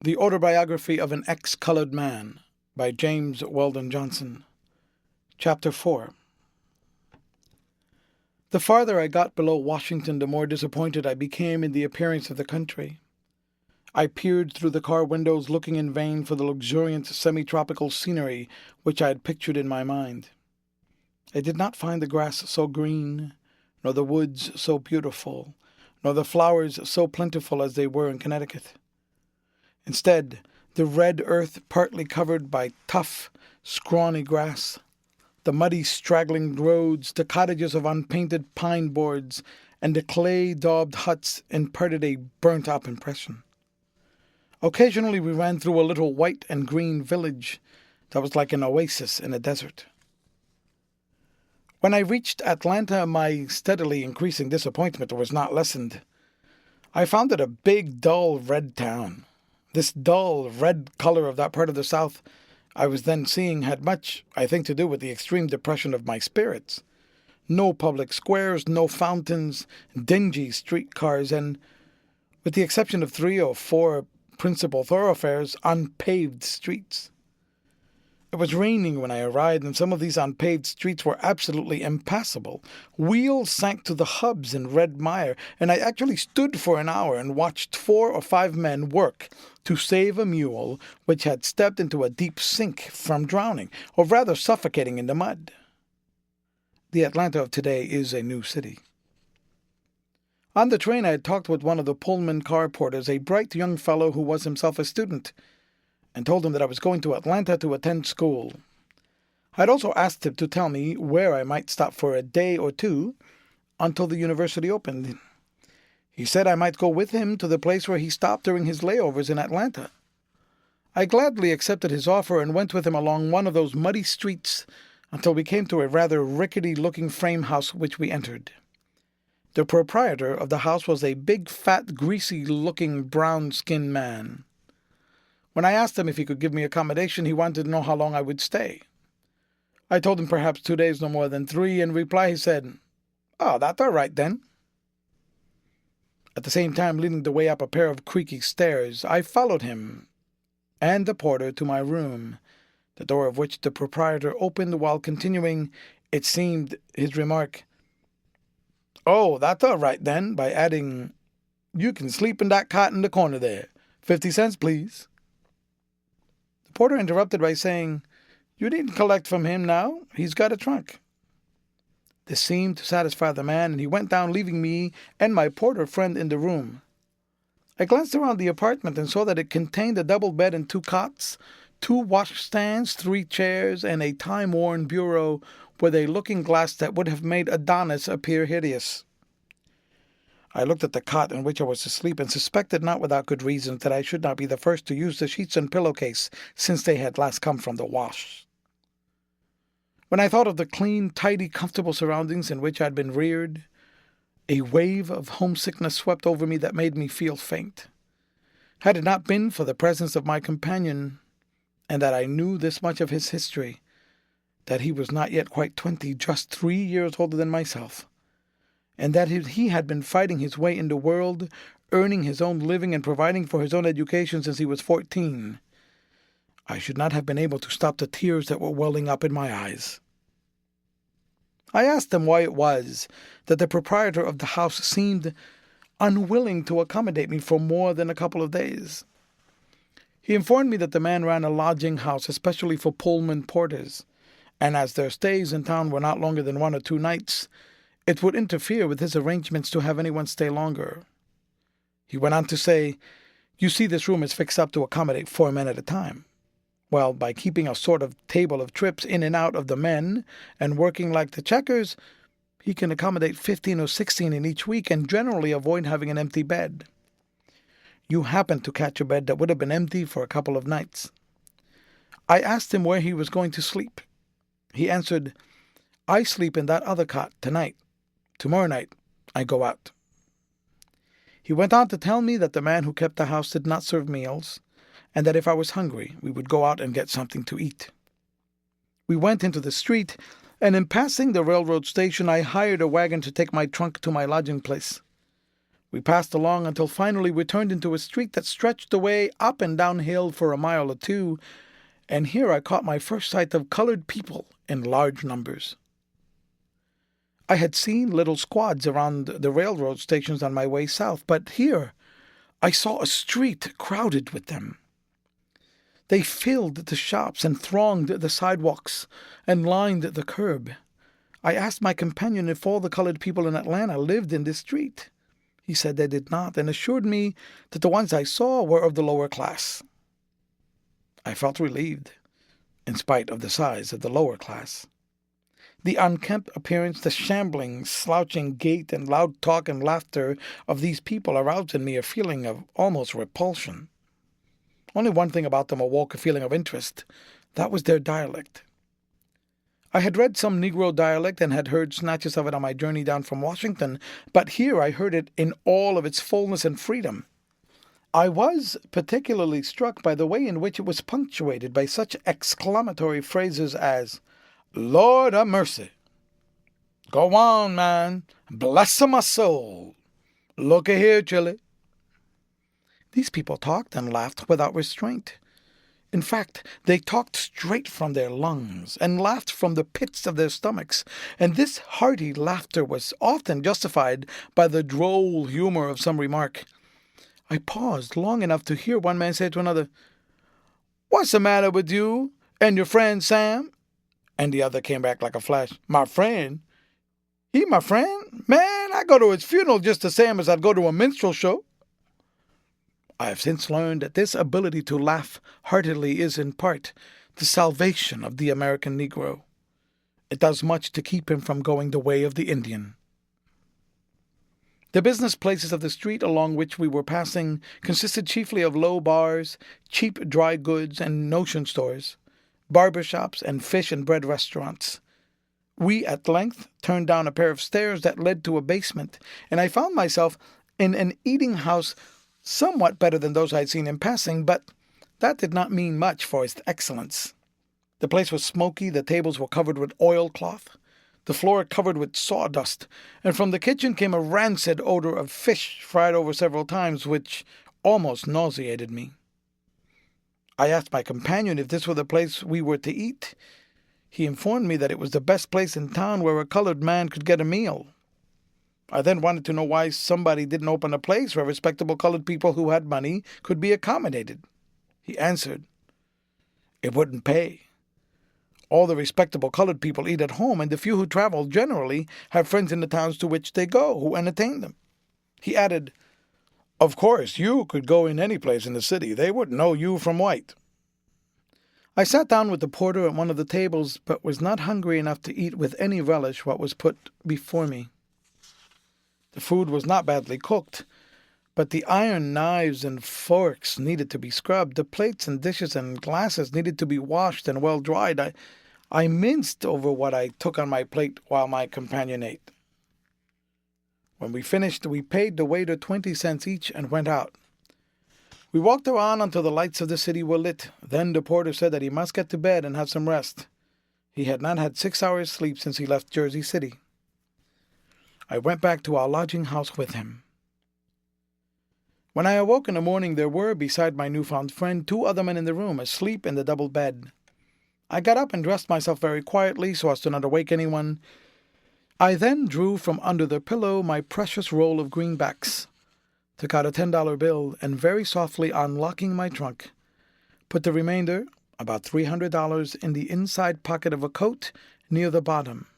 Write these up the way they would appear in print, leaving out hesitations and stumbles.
The Autobiography of an Ex-Colored Man by James Weldon Johnson. Chapter 4. The farther I got below Washington, the more disappointed I became in the appearance of the country. I peered through the car windows, looking in vain for the luxuriant semi-tropical scenery which I had pictured in my mind. I did not find the grass so green, nor the woods so beautiful, nor the flowers so plentiful as they were in Connecticut. Instead, the red earth partly covered by tough, scrawny grass, the muddy, straggling roads, the cottages of unpainted pine boards, and the clay-daubed huts imparted a burnt-up impression. Occasionally we ran through a little white and green village that was like an oasis in a desert. When I reached Atlanta, my steadily increasing disappointment was not lessened. I found it a big, dull, red town. This dull, red color of that part of the South I was then seeing had much, I think, to do with the extreme depression of my spirits. No public squares, no fountains, dingy streetcars, and, with the exception of 3 or 4 principal thoroughfares, unpaved streets. It was raining when I arrived, and some of these unpaved streets were absolutely impassable. Wheels sank to the hubs in red mire, and I actually stood for an hour and watched 4 or 5 men work to save a mule which had stepped into a deep sink from drowning, or rather suffocating in the mud. The Atlanta of today is a new city. On the train I had talked with one of the Pullman car porters, a bright young fellow who was himself a student, and told him that I was going to Atlanta to attend school. I had also asked him to tell me where I might stop for a day or 2 until the university opened. He said I might go with him to the place where he stopped during his layovers in Atlanta. I gladly accepted his offer and went with him along one of those muddy streets until we came to a rather rickety-looking frame house which we entered. The proprietor of the house was a big, fat, greasy-looking, brown-skinned man. When I asked him if he could give me accommodation, he wanted to know how long I would stay. I told him perhaps 2 days, no more than 3. In reply, he said, "Oh, that's all right, then." At the same time, leading the way up a pair of creaky stairs, I followed him and the porter to my room, the door of which the proprietor opened while continuing, it seemed, his remark, "Oh, that's all right, then," by adding, "You can sleep in that cot in the corner there. 50 cents, please." The porter interrupted by saying, "You needn't collect from him now. He's got a trunk." This seemed to satisfy the man, and he went down, leaving me and my porter friend in the room. I glanced around the apartment and saw that it contained a double bed and 2 cots, 2 washstands, 3 chairs, and a time-worn bureau with a looking-glass that would have made Adonis appear hideous. I looked at the cot in which I was to sleep and suspected not without good reason that I should not be the first to use the sheets and pillowcase since they had last come from the wash. When I thought of the clean, tidy, comfortable surroundings in which I had been reared, a wave of homesickness swept over me that made me feel faint. Had it not been for the presence of my companion, and that I knew this much of his history, that he was not yet quite 20, just 3 years older than myself, and that he had been fighting his way in the world, earning his own living and providing for his own education since he was 14, I should not have been able to stop the tears that were welling up in my eyes. I asked him why it was that the proprietor of the house seemed unwilling to accommodate me for more than a couple of days. He informed me that the man ran a lodging house especially for Pullman porters, and as their stays in town were not longer than 1 or 2 nights, it would interfere with his arrangements to have anyone stay longer. He went on to say, "You see, this room is fixed up to accommodate 4 men at a time. Well, by keeping a sort of table of trips in and out of the men and working like the checkers, he can accommodate 15 or 16 in each week and generally avoid having an empty bed. You happened to catch a bed that would have been empty for a couple of nights." I asked him where he was going to sleep. He answered, "I sleep in that other cot tonight. Tomorrow night I go out." He went on to tell me that the man who kept the house did not serve meals, and that if I was hungry, we would go out and get something to eat. We went into the street, and in passing the railroad station, I hired a wagon to take my trunk to my lodging place. We passed along until finally we turned into a street that stretched away up and downhill for a mile or two, and here I caught my first sight of colored people in large numbers. I had seen little squads around the railroad stations on my way south, but here I saw a street crowded with them. They filled the shops and thronged the sidewalks and lined the curb. I asked my companion if all the colored people in Atlanta lived in this street. He said they did not, and assured me that the ones I saw were of the lower class. I felt relieved, in spite of the size of the lower class. The unkempt appearance, the shambling, slouching gait, and loud talk and laughter of these people aroused in me a feeling of almost repulsion. Only one thing about them awoke a feeling of interest. That was their dialect. I had read some Negro dialect and had heard snatches of it on my journey down from Washington, but here I heard it in all of its fullness and freedom. I was particularly struck by the way in which it was punctuated by such exclamatory phrases as, "Lord a mercy," "Go on, man," "Bless my soul," "Look a here, Chilly." These people talked and laughed without restraint. In fact, they talked straight from their lungs and laughed from the pits of their stomachs, and this hearty laughter was often justified by the droll humor of some remark. I paused long enough to hear one man say to another, "What's the matter with you and your friend Sam?" And the other came back like a flash, "My friend? He my friend? Man, I go to his funeral just the same as I'd go to a minstrel show." I have since learned that this ability to laugh heartily is in part the salvation of the American Negro. It does much to keep him from going the way of the Indian. The business places of the street along which we were passing consisted chiefly of low bars, cheap dry goods and notion stores, barber shops, and fish and bread restaurants. We at length turned down a pair of stairs that led to a basement, and I found myself in an eating house somewhat better than those I had seen in passing, but that did not mean much for its excellence. The place was smoky, the tables were covered with oilcloth, the floor covered with sawdust, and from the kitchen came a rancid odor of fish fried over several times, which almost nauseated me. I asked my companion if this were the place we were to eat. He informed me that it was the best place in town where a colored man could get a meal. I then wanted to know why somebody didn't open a place where respectable colored people who had money could be accommodated. He answered, "It wouldn't pay. All the respectable colored people eat at home, and the few who travel generally have friends in the towns to which they go who entertain them." He added, "Of course, you could go in any place in the city. They wouldn't know you from white." I sat down with the porter at one of the tables, but was not hungry enough to eat with any relish what was put before me. The food was not badly cooked, but the iron knives and forks needed to be scrubbed. The plates and dishes and glasses needed to be washed and well dried. I minced over what I took on my plate while my companion ate. When we finished, we paid the waiter 20 cents each and went out. We walked around until the lights of the city were lit. Then the porter said that he must get to bed and have some rest. He had not had 6 hours' sleep since he left Jersey City. I went back to our lodging house with him. When I awoke in the morning, there were, beside my newfound friend, 2 other men in the room, asleep in the double bed. I got up and dressed myself very quietly so as to not awake anyone. I then drew from under the pillow my precious roll of greenbacks, took out a $10 bill, and very softly unlocking my trunk, put the remainder, about $300, in the inside pocket of a coat near the bottom,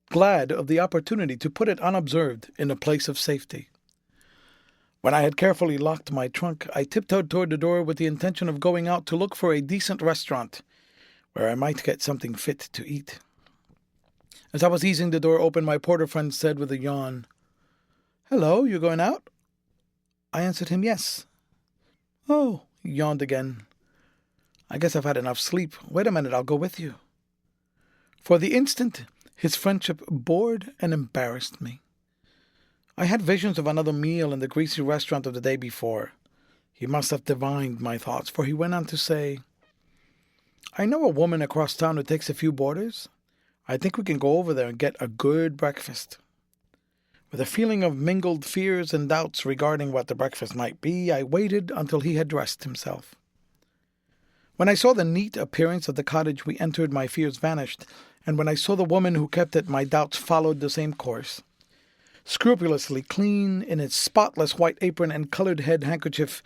glad of the opportunity to put it unobserved in a place of safety. When I had carefully locked my trunk, I tiptoed toward the door with the intention of going out to look for a decent restaurant where I might get something fit to eat. As I was easing the door open, my porter friend said with a yawn, "Hello, you going out?" I answered him yes. "Oh," he yawned again. "I guess I've had enough sleep. Wait a minute, I'll go with you." For the instant, his friendship bored and embarrassed me. I had visions of another meal in the greasy restaurant of the day before. He must have divined my thoughts, for he went on to say, "I know a woman across town who takes a few boarders. I think we can go over there and get a good breakfast." With a feeling of mingled fears and doubts regarding what the breakfast might be, I waited until he had dressed himself. When I saw the neat appearance of the cottage we entered, my fears vanished, and when I saw the woman who kept it, my doubts followed the same course. Scrupulously clean, in its spotless white apron and colored head handkerchief,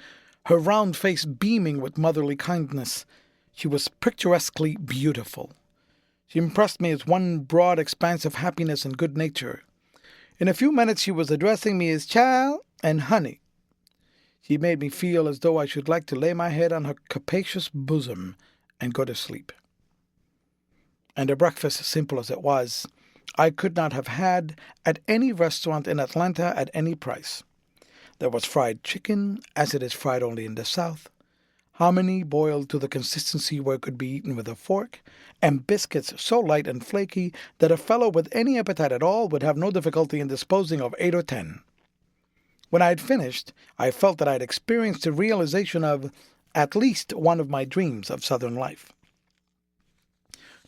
her round face beaming with motherly kindness, she was picturesquely beautiful. She impressed me as one broad expanse of happiness and good nature. In a few minutes she was addressing me as child and honey. She made me feel as though I should like to lay my head on her capacious bosom and go to sleep. And a breakfast, simple as it was, I could not have had at any restaurant in Atlanta at any price. There was fried chicken, as it is fried only in the South, hominy boiled to the consistency where it could be eaten with a fork, and biscuits so light and flaky that a fellow with any appetite at all would have no difficulty in disposing of 8 or 10. When I had finished, I felt that I had experienced the realization of at least one of my dreams of Southern life.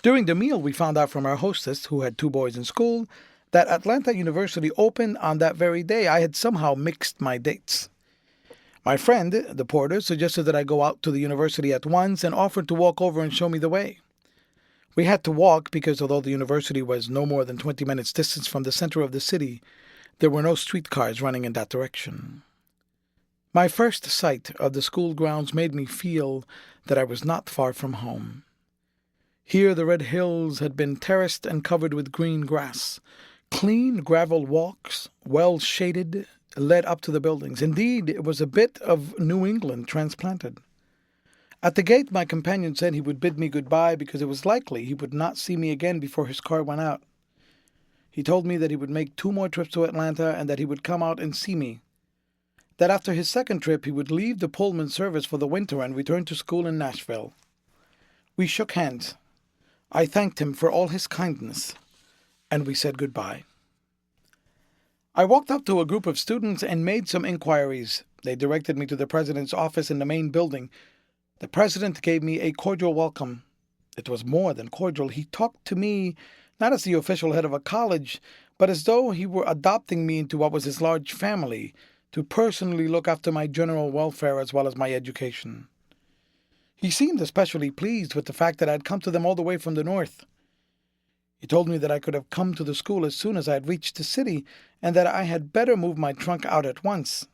During the meal, we found out from our hostess, who had 2 boys in school, that Atlanta University opened on that very day. I had somehow mixed my dates. My friend, the porter, suggested that I go out to the university at once and offered to walk over and show me the way. We had to walk because although the university was no more than 20 minutes' distance from the center of the city, there were no streetcars running in that direction. My first sight of the school grounds made me feel that I was not far from home. Here the red hills had been terraced and covered with green grass. Clean gravel walks, well shaded, led up to the buildings. Indeed, it was a bit of New England transplanted. At the gate, my companion said he would bid me goodbye because it was likely he would not see me again before his car went out. He told me that he would make 2 more trips to Atlanta and that he would come out and see me. That after his second trip, he would leave the Pullman service for the winter and return to school in Nashville. We shook hands. I thanked him for all his kindness, and we said goodbye. I walked up to a group of students and made some inquiries. They directed me to the president's office in the main building. The president gave me a cordial welcome. It was more than cordial. He talked to me not as the official head of a college, but as though he were adopting me into what was his large family, to personally look after my general welfare as well as my education. He seemed especially pleased with the fact that I had come to them all the way from the north. He told me that I could have come to the school as soon as I had reached the city, and that I had better move my trunk out at once.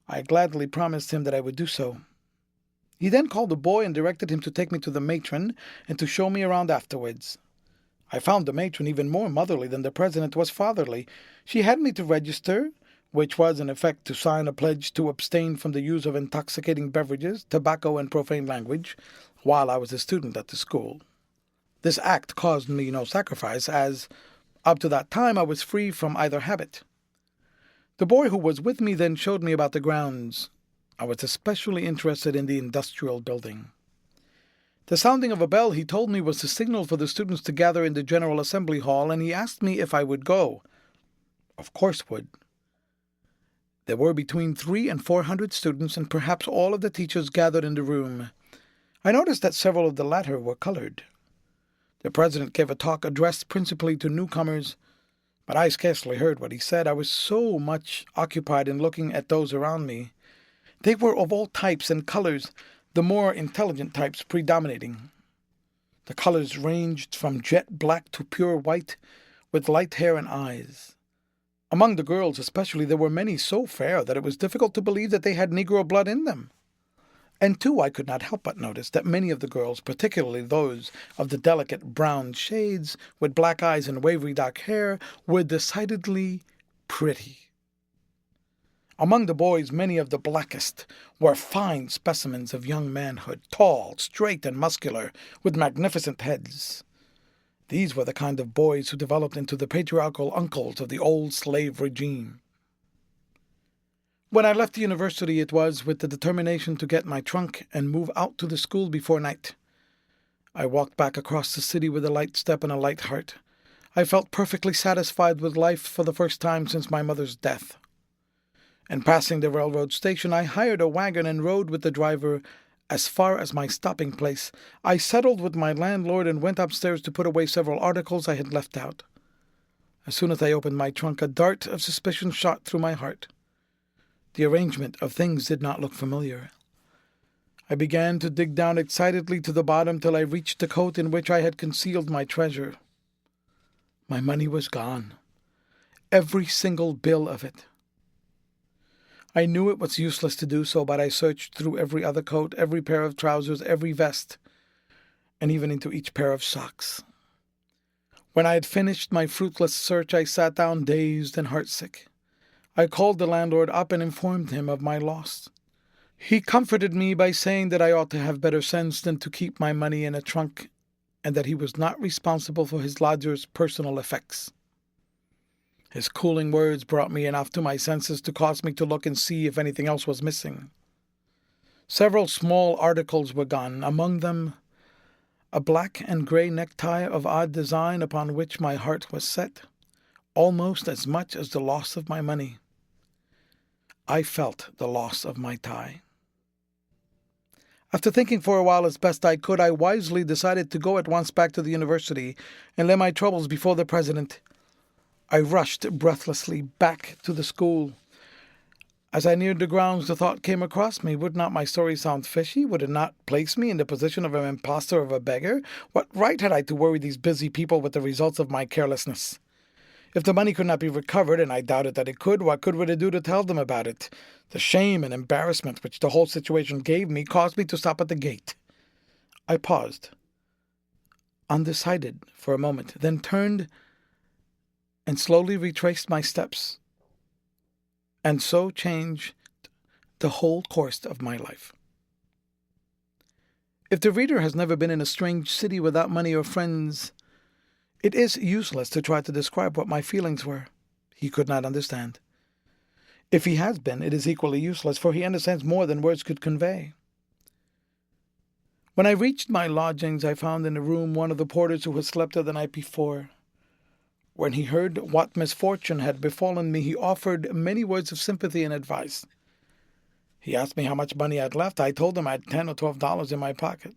I gladly promised him that I would do so. He then called a boy and directed him to take me to the matron and to show me around afterwards. I found the matron even more motherly than the president was fatherly. She had me to register, which was in effect to sign a pledge to abstain from the use of intoxicating beverages, tobacco, and profane language, while I was a student at the school. This act caused me no sacrifice, as, up to that time, I was free from either habit. The boy who was with me then showed me about the grounds. I was especially interested in the industrial building. The sounding of a bell, he told me, was the signal for the students to gather in the General Assembly Hall, and he asked me if I would go. Of course would. There were between 300 and 400 students, and perhaps all of the teachers gathered in the room. I noticed that several of the latter were colored. The president gave a talk addressed principally to newcomers, but I scarcely heard what he said. I was so much occupied in looking at those around me. They were of all types and colors, the more intelligent types predominating. The colors ranged from jet black to pure white, with light hair and eyes. Among the girls especially, there were many so fair that it was difficult to believe that they had Negro blood in them. And too, I could not help but notice that many of the girls, particularly those of the delicate brown shades, with black eyes and wavery dark hair, were decidedly pretty. Among the boys, many of the blackest were fine specimens of young manhood, tall, straight, and muscular, with magnificent heads. These were the kind of boys who developed into the patriarchal uncles of the old slave regime. When I left the university, it was with the determination to get my trunk and move out to the school before night. I walked back across the city with a light step and a light heart. I felt perfectly satisfied with life for the first time since my mother's death. And passing the railroad station, I hired a wagon and rode with the driver as far as my stopping place. I settled with my landlord and went upstairs to put away several articles I had left out. As soon as I opened my trunk, a dart of suspicion shot through my heart. The arrangement of things did not look familiar. I began to dig down excitedly to the bottom till I reached the coat in which I had concealed my treasure. My money was gone. Every single bill of it. I knew it was useless to do so, but I searched through every other coat, every pair of trousers, every vest, and even into each pair of socks. When I had finished my fruitless search, I sat down dazed and heartsick. I called the landlord up and informed him of my loss. He comforted me by saying that I ought to have better sense than to keep my money in a trunk, and that he was not responsible for his lodger's personal effects. His cooling words brought me enough to my senses to cause me to look and see if anything else was missing. Several small articles were gone, among them a black and grey necktie of odd design upon which my heart was set, almost as much as the loss of my money. I felt the loss of my tie. After thinking for a while as best I could, I wisely decided to go at once back to the university and lay my troubles before the president. I rushed breathlessly back to the school. As I neared the grounds, the thought came across me, would not my story sound fishy? Would it not place me in the position of an impostor, of a beggar? What right had I to worry these busy people with the results of my carelessness? If the money could not be recovered, and I doubted that it could, what good would it do to tell them about it? The shame and embarrassment which the whole situation gave me caused me to stop at the gate. I paused, undecided for a moment, then turned and slowly retraced my steps, and so changed the whole course of my life. If the reader has never been in a strange city without money or friends, it is useless to try to describe what my feelings were. He could not understand. If he has been, it is equally useless, for he understands more than words could convey. When I reached my lodgings, I found in the room one of the porters who had slept there the night before. When he heard what misfortune had befallen me, he offered many words of sympathy and advice. He asked me how much money I had left. I told him I had $10 or $12 in my pocket.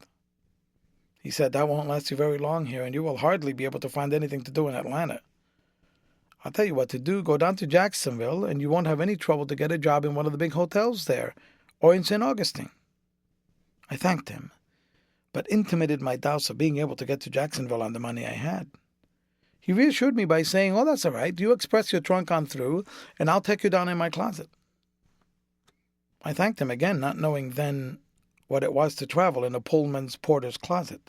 He said, "That won't last you very long here, and you will hardly be able to find anything to do in Atlanta. I'll tell you what to do. Go down to Jacksonville, and you won't have any trouble to get a job in one of the big hotels there, or in St. Augustine." I thanked him, but intimated my doubts of being able to get to Jacksonville on the money I had. He reassured me by saying, "Oh, that's all right. You express your trunk on through, and I'll take you down in my closet." I thanked him again, not knowing then what it was to travel in a Pullman's porter's closet.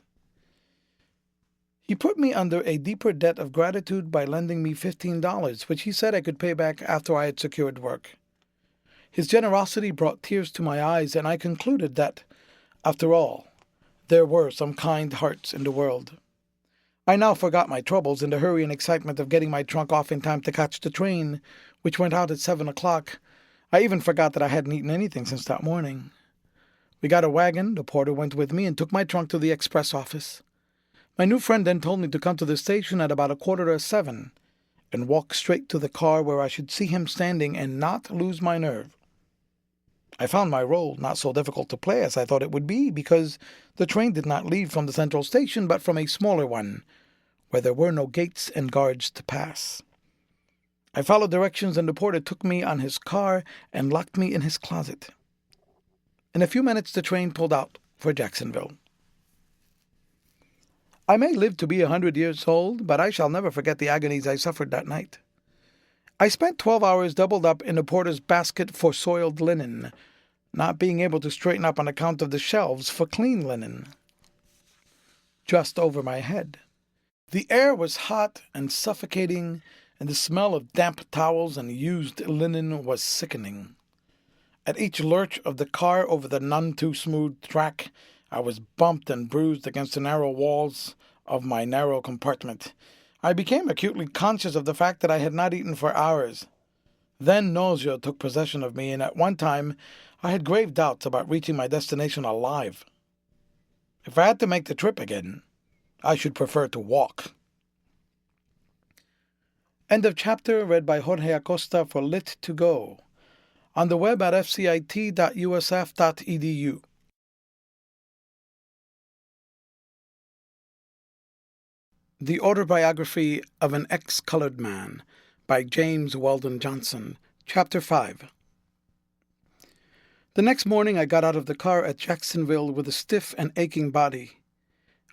He put me under a deeper debt of gratitude by lending me $15, which he said I could pay back after I had secured work. His generosity brought tears to my eyes, and I concluded that, after all, there were some kind hearts in the world. I now forgot my troubles in the hurry and excitement of getting my trunk off in time to catch the train, which went out at 7 o'clock. I even forgot that I hadn't eaten anything since that morning. We got a wagon, the porter went with me, and took my trunk to the express office. My new friend then told me to come to the station at about 7:15, and walk straight to the car where I should see him standing and not lose my nerve. I found my role not so difficult to play as I thought it would be, because the train did not leave from the central station, but from a smaller one, where there were no gates and guards to pass. I followed directions, and the porter took me on his car and locked me in his closet. In a few minutes the train pulled out for Jacksonville. I may live to be 100 years old, but I shall never forget the agonies I suffered that night. I spent 12 hours doubled up in the porter's basket for soiled linen, not being able to straighten up on account of the shelves for clean linen, just over my head. The air was hot and suffocating, and the smell of damp towels and used linen was sickening. At each lurch of the car over the none-too-smooth track, I was bumped and bruised against the narrow walls of my narrow compartment. I became acutely conscious of the fact that I had not eaten for hours. Then nausea took possession of me, and at one time I had grave doubts about reaching my destination alive. If I had to make the trip again, I should prefer to walk. End of chapter, read by Jorge Acosta for Lit2Go, on the web at fcit.usf.edu. The Autobiography of an Ex-Colored Man by James Weldon Johnson, Chapter 5. The next morning I got out of the car at Jacksonville with a stiff and aching body.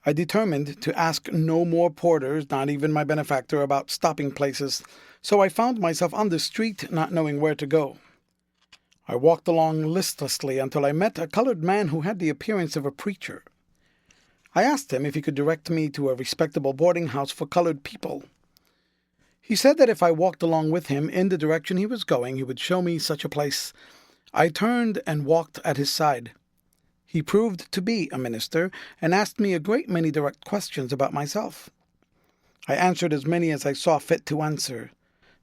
I determined to ask no more porters, not even my benefactor, about stopping places, so I found myself on the street not knowing where to go. I walked along listlessly until I met a colored man who had the appearance of a preacher. I asked him if he could direct me to a respectable boarding house for colored people. He said that if I walked along with him in the direction he was going, he would show me such a place. I turned and walked at his side. He proved to be a minister and asked me a great many direct questions about myself. I answered as many as I saw fit to answer.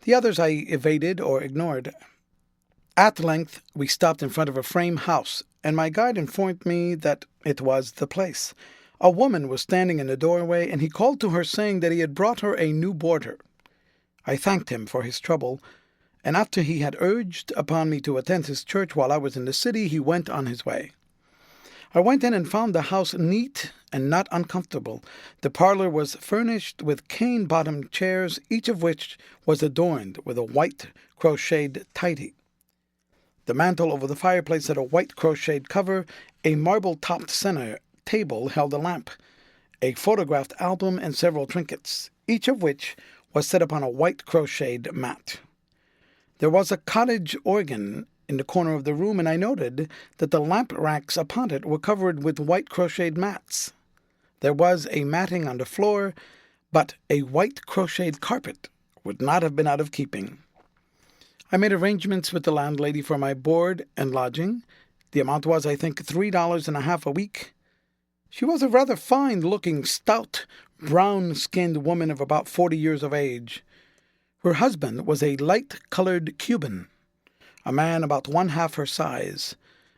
The others I evaded or ignored. At length we stopped in front of a frame house, and my guide informed me that it was the place. A woman was standing in the doorway, and he called to her, saying that he had brought her a new boarder. I thanked him for his trouble, and after he had urged upon me to attend his church while I was in the city, he went on his way. I went in and found the house neat and not uncomfortable. The parlor was furnished with cane-bottomed chairs, each of which was adorned with a white crocheted tidy. The mantel over the fireplace had a white crocheted cover. A marble-topped center table held a lamp, a photographed album, and several trinkets, each of which was set upon a white crocheted mat. There was a cottage organ in the corner of the room, and I noted that the lamp racks upon it were covered with white crocheted mats. There was a matting on the floor, but a white crocheted carpet would not have been out of keeping. I made arrangements with the landlady for my board and lodging. The amount was, I think, $3.50 a week. She was a rather fine-looking, stout, brown-skinned woman of about 40 years of age. Her husband was a light-colored Cuban, a man about one-half her size,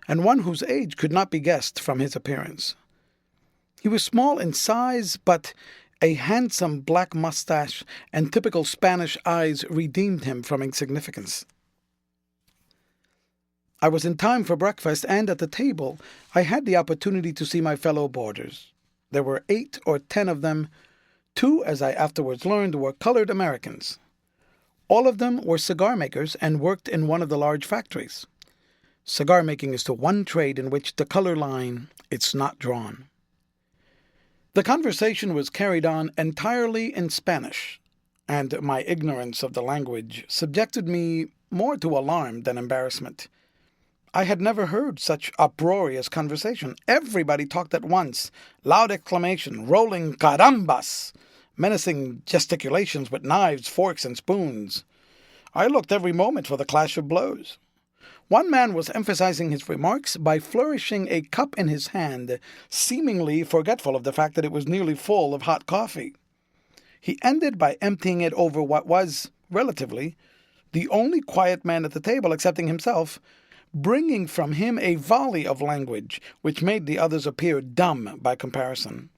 and one whose age could not be guessed from his appearance. He was small in size, but a handsome black mustache and typical Spanish eyes redeemed him from insignificance. I was in time for breakfast, and at the table I had the opportunity to see my fellow boarders. There were 8 or 10 of them. 2, as I afterwards learned, were colored Americans. All of them were cigar makers and worked in one of the large factories. Cigar making is the one trade in which the color line is not drawn. The conversation was carried on entirely in Spanish, and my ignorance of the language subjected me more to alarm than embarrassment. I had never heard such uproarious conversation. Everybody talked at once, loud exclamation, rolling carambas, menacing gesticulations with knives, forks, and spoons. I looked every moment for the clash of blows. One man was emphasizing his remarks by flourishing a cup in his hand, seemingly forgetful of the fact that it was nearly full of hot coffee. He ended by emptying it over what was, relatively, the only quiet man at the table excepting himself, bringing from him a volley of language which made the others appear dumb by comparison.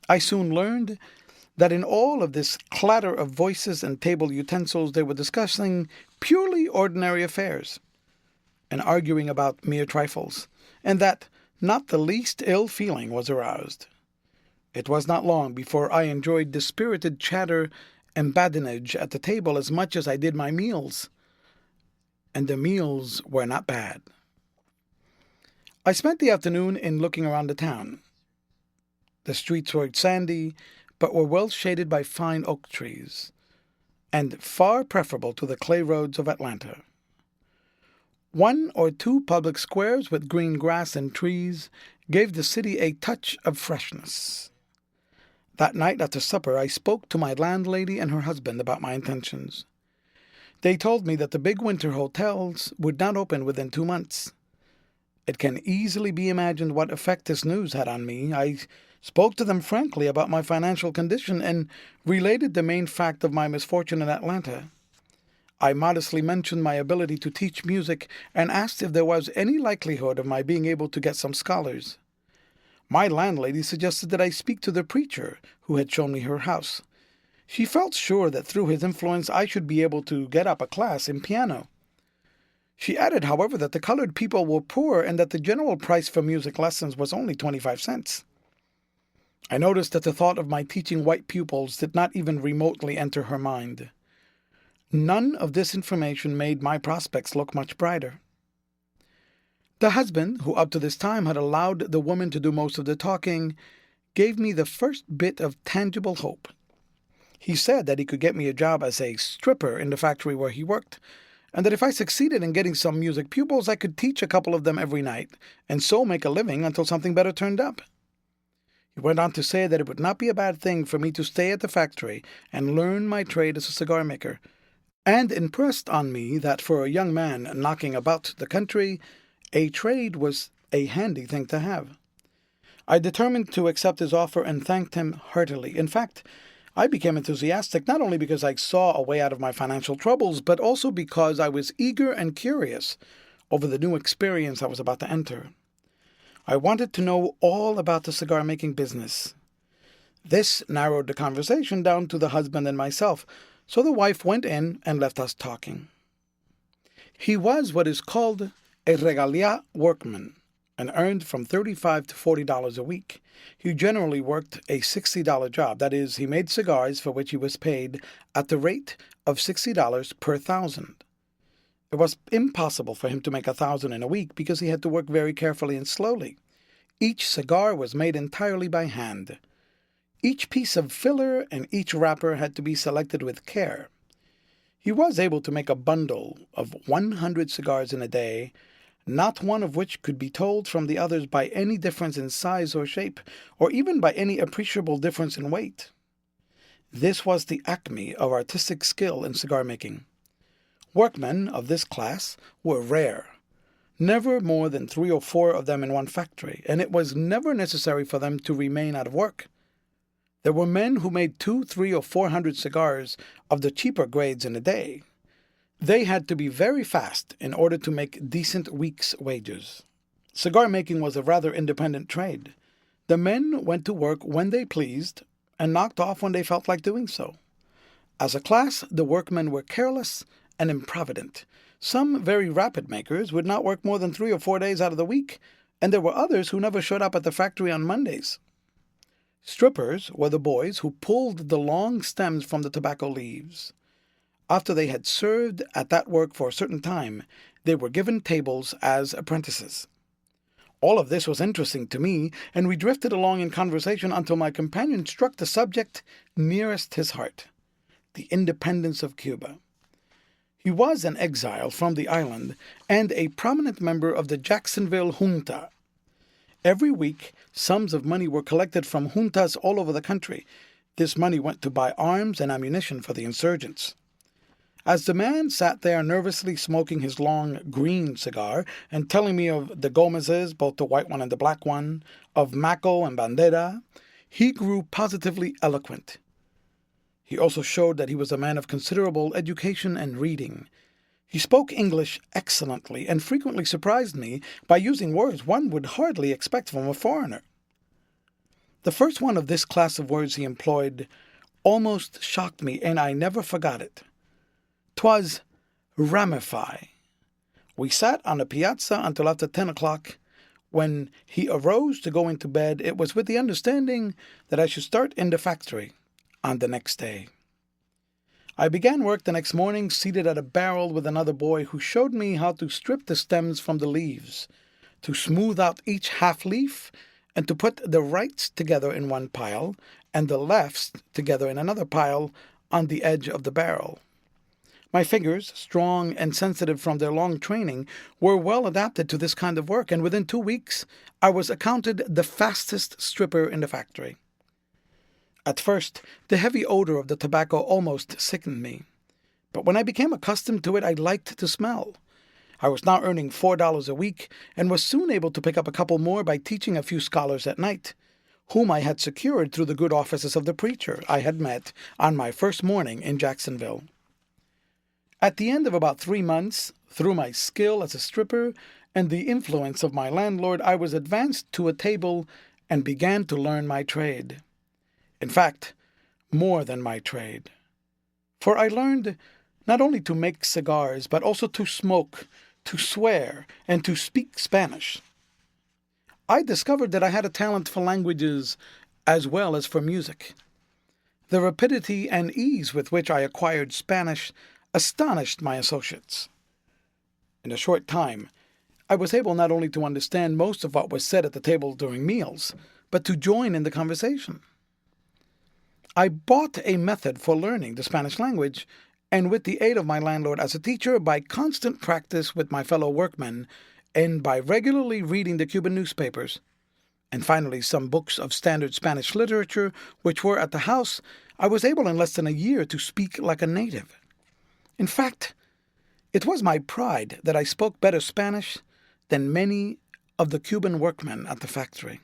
I soon learned that in all of this clatter of voices and table utensils they were discussing purely ordinary affairs and arguing about mere trifles, and that not the least ill feeling was aroused. It was not long before I enjoyed the spirited chatter and badinage at the table as much as I did my meals, and the meals were not bad. I spent the afternoon in looking around the town. The streets were sandy, but were well shaded by fine oak trees, and far preferable to the clay roads of Atlanta. 1 or 2 public squares with green grass and trees gave the city a touch of freshness. That night after supper I spoke to my landlady and her husband about my intentions. They told me that the big winter hotels would not open within 2 months. It can easily be imagined what effect this news had on me. I spoke to them frankly about my financial condition and related the main fact of my misfortune in Atlanta. I modestly mentioned my ability to teach music and asked if there was any likelihood of my being able to get some scholars. My landlady suggested that I speak to the preacher who had shown me her house. She felt sure that through his influence I should be able to get up a class in piano. She added, however, that the colored people were poor and that the general price for music lessons was only 25 cents. I noticed that the thought of my teaching white pupils did not even remotely enter her mind. None of this information made my prospects look much brighter. The husband, who up to this time had allowed the woman to do most of the talking, gave me the first bit of tangible hope. He said that he could get me a job as a stripper in the factory where he worked, and that if I succeeded in getting some music pupils, I could teach a couple of them every night, and so make a living until something better turned up. He went on to say that it would not be a bad thing for me to stay at the factory and learn my trade as a cigar maker, and impressed on me that for a young man knocking about the country, a trade was a handy thing to have. I determined to accept his offer and thanked him heartily. In fact, I became enthusiastic not only because I saw a way out of my financial troubles, but also because I was eager and curious over the new experience I was about to enter. I wanted to know all about the cigar-making business. This narrowed the conversation down to the husband and myself, so the wife went in and left us talking. He was what is called a regalia workman, and earned from $35 to $40 a week. He generally worked a $60 job. That is, he made cigars for which he was paid at the rate of $60 per thousand. It was impossible for him to make 1,000 in a week because he had to work very carefully and slowly. Each cigar was made entirely by hand. Each piece of filler and each wrapper had to be selected with care. He was able to make a bundle of 100 cigars in a day, not one of which could be told from the others by any difference in size or shape, or even by any appreciable difference in weight. This was the acme of artistic skill in cigar making. Workmen of this class were rare. Never more than 3 or 4 of them in one factory, and it was never necessary for them to remain out of work. There were men who made 200, 300, or 400 cigars of the cheaper grades in a day. They had to be very fast in order to make decent week's wages. Cigar making was a rather independent trade. The men went to work when they pleased and knocked off when they felt like doing so. As a class, the workmen were careless and improvident. Some very rapid makers would not work more than 3 or 4 days out of the week, and there were others who never showed up at the factory on Mondays. Strippers were the boys who pulled the long stems from the tobacco leaves. After they had served at that work for a certain time, they were given tables as apprentices. All of this was interesting to me, and we drifted along in conversation until my companion struck the subject nearest his heart, the independence of Cuba. He was an exile from the island and a prominent member of the Jacksonville junta. Every week, sums of money were collected from juntas all over the country. This money went to buy arms and ammunition for the insurgents. As the man sat there nervously smoking his long green cigar and telling me of the Gomezes, both the white one and the black one, of Maco and Bandera, he grew positively eloquent. He also showed that he was a man of considerable education and reading. He spoke English excellently and frequently surprised me by using words one would hardly expect from a foreigner. The first one of this class of words he employed almost shocked me, and I never forgot it. 'Twas ramify. We sat on the piazza until after 10 o'clock. When he arose to go into bed, it was with the understanding that I should start in the factory on the next day. I began work the next morning, seated at a barrel with another boy who showed me how to strip the stems from the leaves, to smooth out each half leaf, and to put the rights together in one pile and the lefts together in another pile on the edge of the barrel. My fingers, strong and sensitive from their long training, were well adapted to this kind of work, and within 2 weeks I was accounted the fastest stripper in the factory. At first, the heavy odor of the tobacco almost sickened me, but when I became accustomed to it, I liked the smell. I was now earning $4 a week, and was soon able to pick up a couple more by teaching a few scholars at night, whom I had secured through the good offices of the preacher I had met on my first morning in Jacksonville. At the end of about 3 months, through my skill as a stripper and the influence of my landlord, I was advanced to a table and began to learn my trade. In fact, more than my trade. For I learned not only to make cigars, but also to smoke, to swear, and to speak Spanish. I discovered that I had a talent for languages as well as for music. The rapidity and ease with which I acquired Spanish astonished my associates. In a short time, I was able not only to understand most of what was said at the table during meals, but to join in the conversation. I bought a method for learning the Spanish language, and with the aid of my landlord as a teacher, by constant practice with my fellow workmen, and by regularly reading the Cuban newspapers, and finally some books of standard Spanish literature which were at the house, I was able in less than a year to speak like a native. In fact, it was my pride that I spoke better Spanish than many of the Cuban workmen at the factory.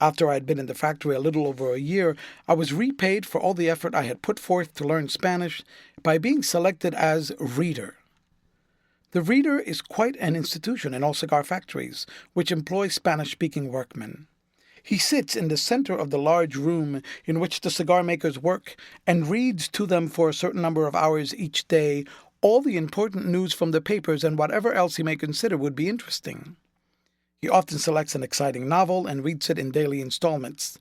After I had been in the factory a little over a year, I was repaid for all the effort I had put forth to learn Spanish by being selected as reader. The reader is quite an institution in all cigar factories, which employ Spanish-speaking workmen. He sits in the center of the large room in which the cigar makers work and reads to them for a certain number of hours each day all the important news from the papers and whatever else he may consider would be interesting. He often selects an exciting novel and reads it in daily installments.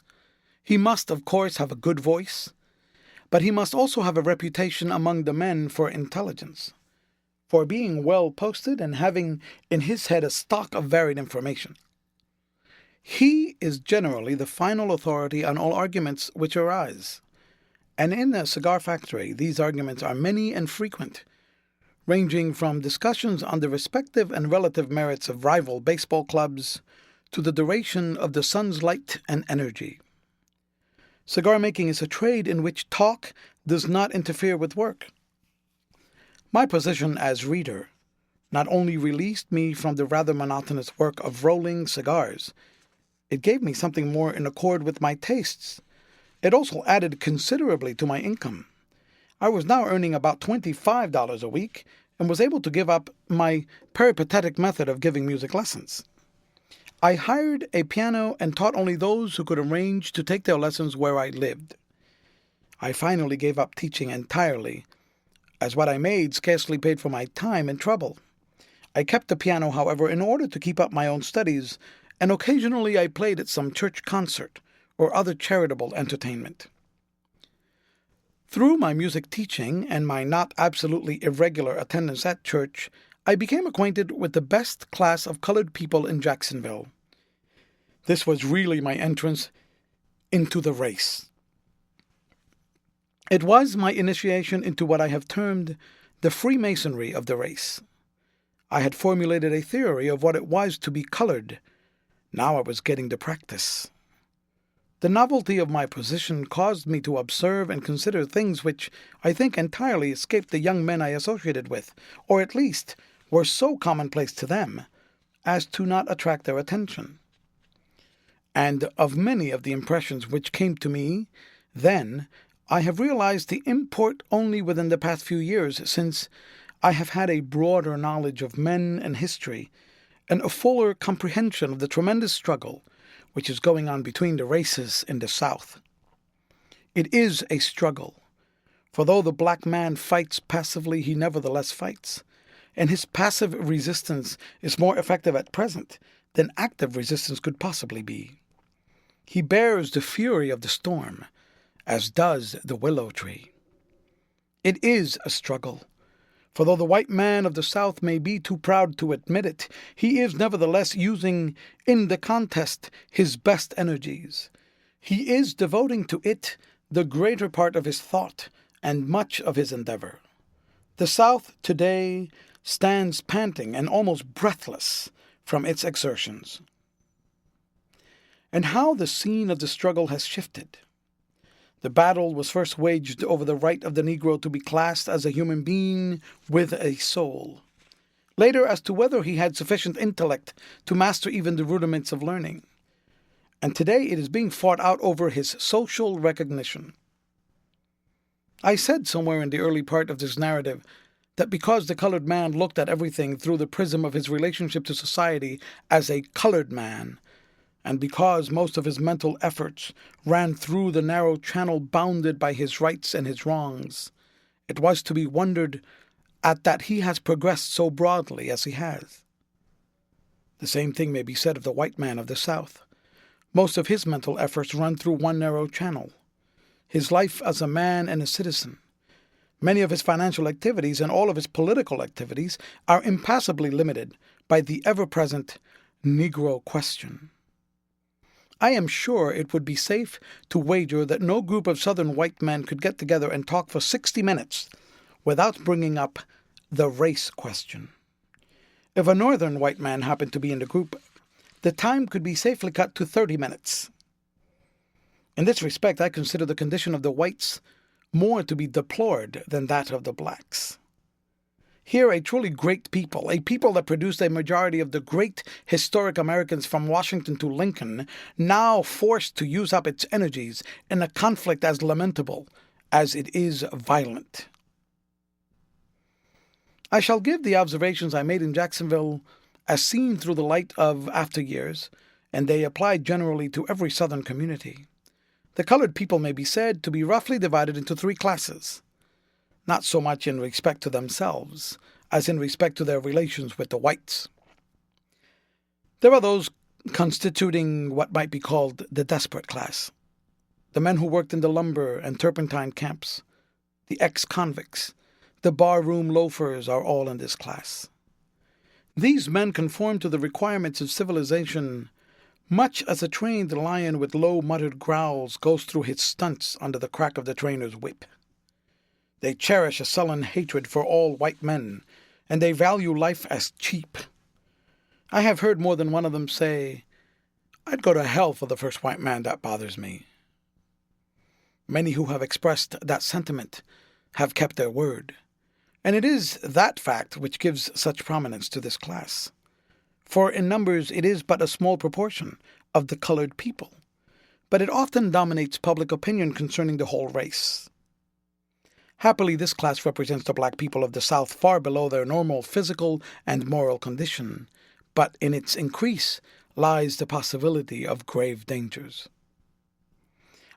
He must, of course, have a good voice, but he must also have a reputation among the men for intelligence, for being well posted and having in his head a stock of varied information. He is generally the final authority on all arguments which arise, and in a cigar factory these arguments are many and frequent, ranging from discussions on the respective and relative merits of rival baseball clubs to the duration of the sun's light and energy. Cigar making is a trade in which talk does not interfere with work. My position as reader not only released me from the rather monotonous work of rolling cigars, it gave me something more in accord with my tastes. It also added considerably to my income. I was now earning about $25 a week and was able to give up my peripatetic method of giving music lessons. I hired a piano and taught only those who could arrange to take their lessons where I lived. I finally gave up teaching entirely, as what I made scarcely paid for my time and trouble. I kept the piano, however, in order to keep up my own studies, and occasionally I played at some church concert or other charitable entertainment. Through my music teaching and my not absolutely irregular attendance at church, I became acquainted with the best class of colored people in Jacksonville. This was really my entrance into the race. It was my initiation into what I have termed the Freemasonry of the race. I had formulated a theory of what it was to be colored. Now I was getting to practice. The novelty of my position caused me to observe and consider things which I think entirely escaped the young men I associated with, or at least were so commonplace to them as to not attract their attention. And of many of the impressions which came to me then, I have realized the import only within the past few years, since I have had a broader knowledge of men and history, and a fuller comprehension of the tremendous struggle which is going on between the races in the South. It is a struggle, for though the black man fights passively, he nevertheless fights, and his passive resistance is more effective at present than active resistance could possibly be. He bears the fury of the storm, as does the willow tree. It is a struggle, for though the white man of the South may be too proud to admit it, he is nevertheless using in the contest his best energies. He is devoting to it the greater part of his thought and much of his endeavor. The South today stands panting and almost breathless from its exertions. And how the scene of the struggle has shifted. The battle was first waged over the right of the Negro to be classed as a human being with a soul. Later, as to whether he had sufficient intellect to master even the rudiments of learning. And today it is being fought out over his social recognition. I said somewhere in the early part of this narrative that because the colored man looked at everything through the prism of his relationship to society as a colored man, and because most of his mental efforts ran through the narrow channel bounded by his rights and his wrongs, it was to be wondered at that he has progressed so broadly as he has. The same thing may be said of the white man of the South, Most of his mental efforts run through one narrow channel: his life as a man and a citizen. Many of his financial activities and all of his political activities are impassably limited by the ever-present Negro question. I am sure it would be safe to wager that no group of Southern white men could get together and talk for 60 minutes without bringing up the race question. If a Northern white man happened to be in the group, the time could be safely cut to 30 minutes. In this respect, I consider the condition of the whites more to be deplored than that of the blacks. Here, a truly great people, a people that produced a majority of the great historic Americans from Washington to Lincoln, now forced to use up its energies in a conflict as lamentable as it is violent. I shall give the observations I made in Jacksonville as seen through the light of after years, and they apply generally to every Southern community. The colored people may be said to be roughly divided into three classes, not so much in respect to themselves as in respect to their relations with the whites. There are those constituting what might be called the desperate class, the men who worked in the lumber and turpentine camps, the ex-convicts, the barroom loafers are all in this class. These men conform to the requirements of civilization much as a trained lion with low muttered growls goes through his stunts under the crack of the trainer's whip. They cherish a sullen hatred for all white men, and they value life as cheap. I have heard more than one of them say, "I'd go to hell for the first white man that bothers me." Many who have expressed that sentiment have kept their word, and it is that fact which gives such prominence to this class. For in numbers it is but a small proportion of the colored people, but it often dominates public opinion concerning the whole race. Happily, this class represents the black people of the South far below their normal physical and moral condition, but in its increase lies the possibility of grave dangers.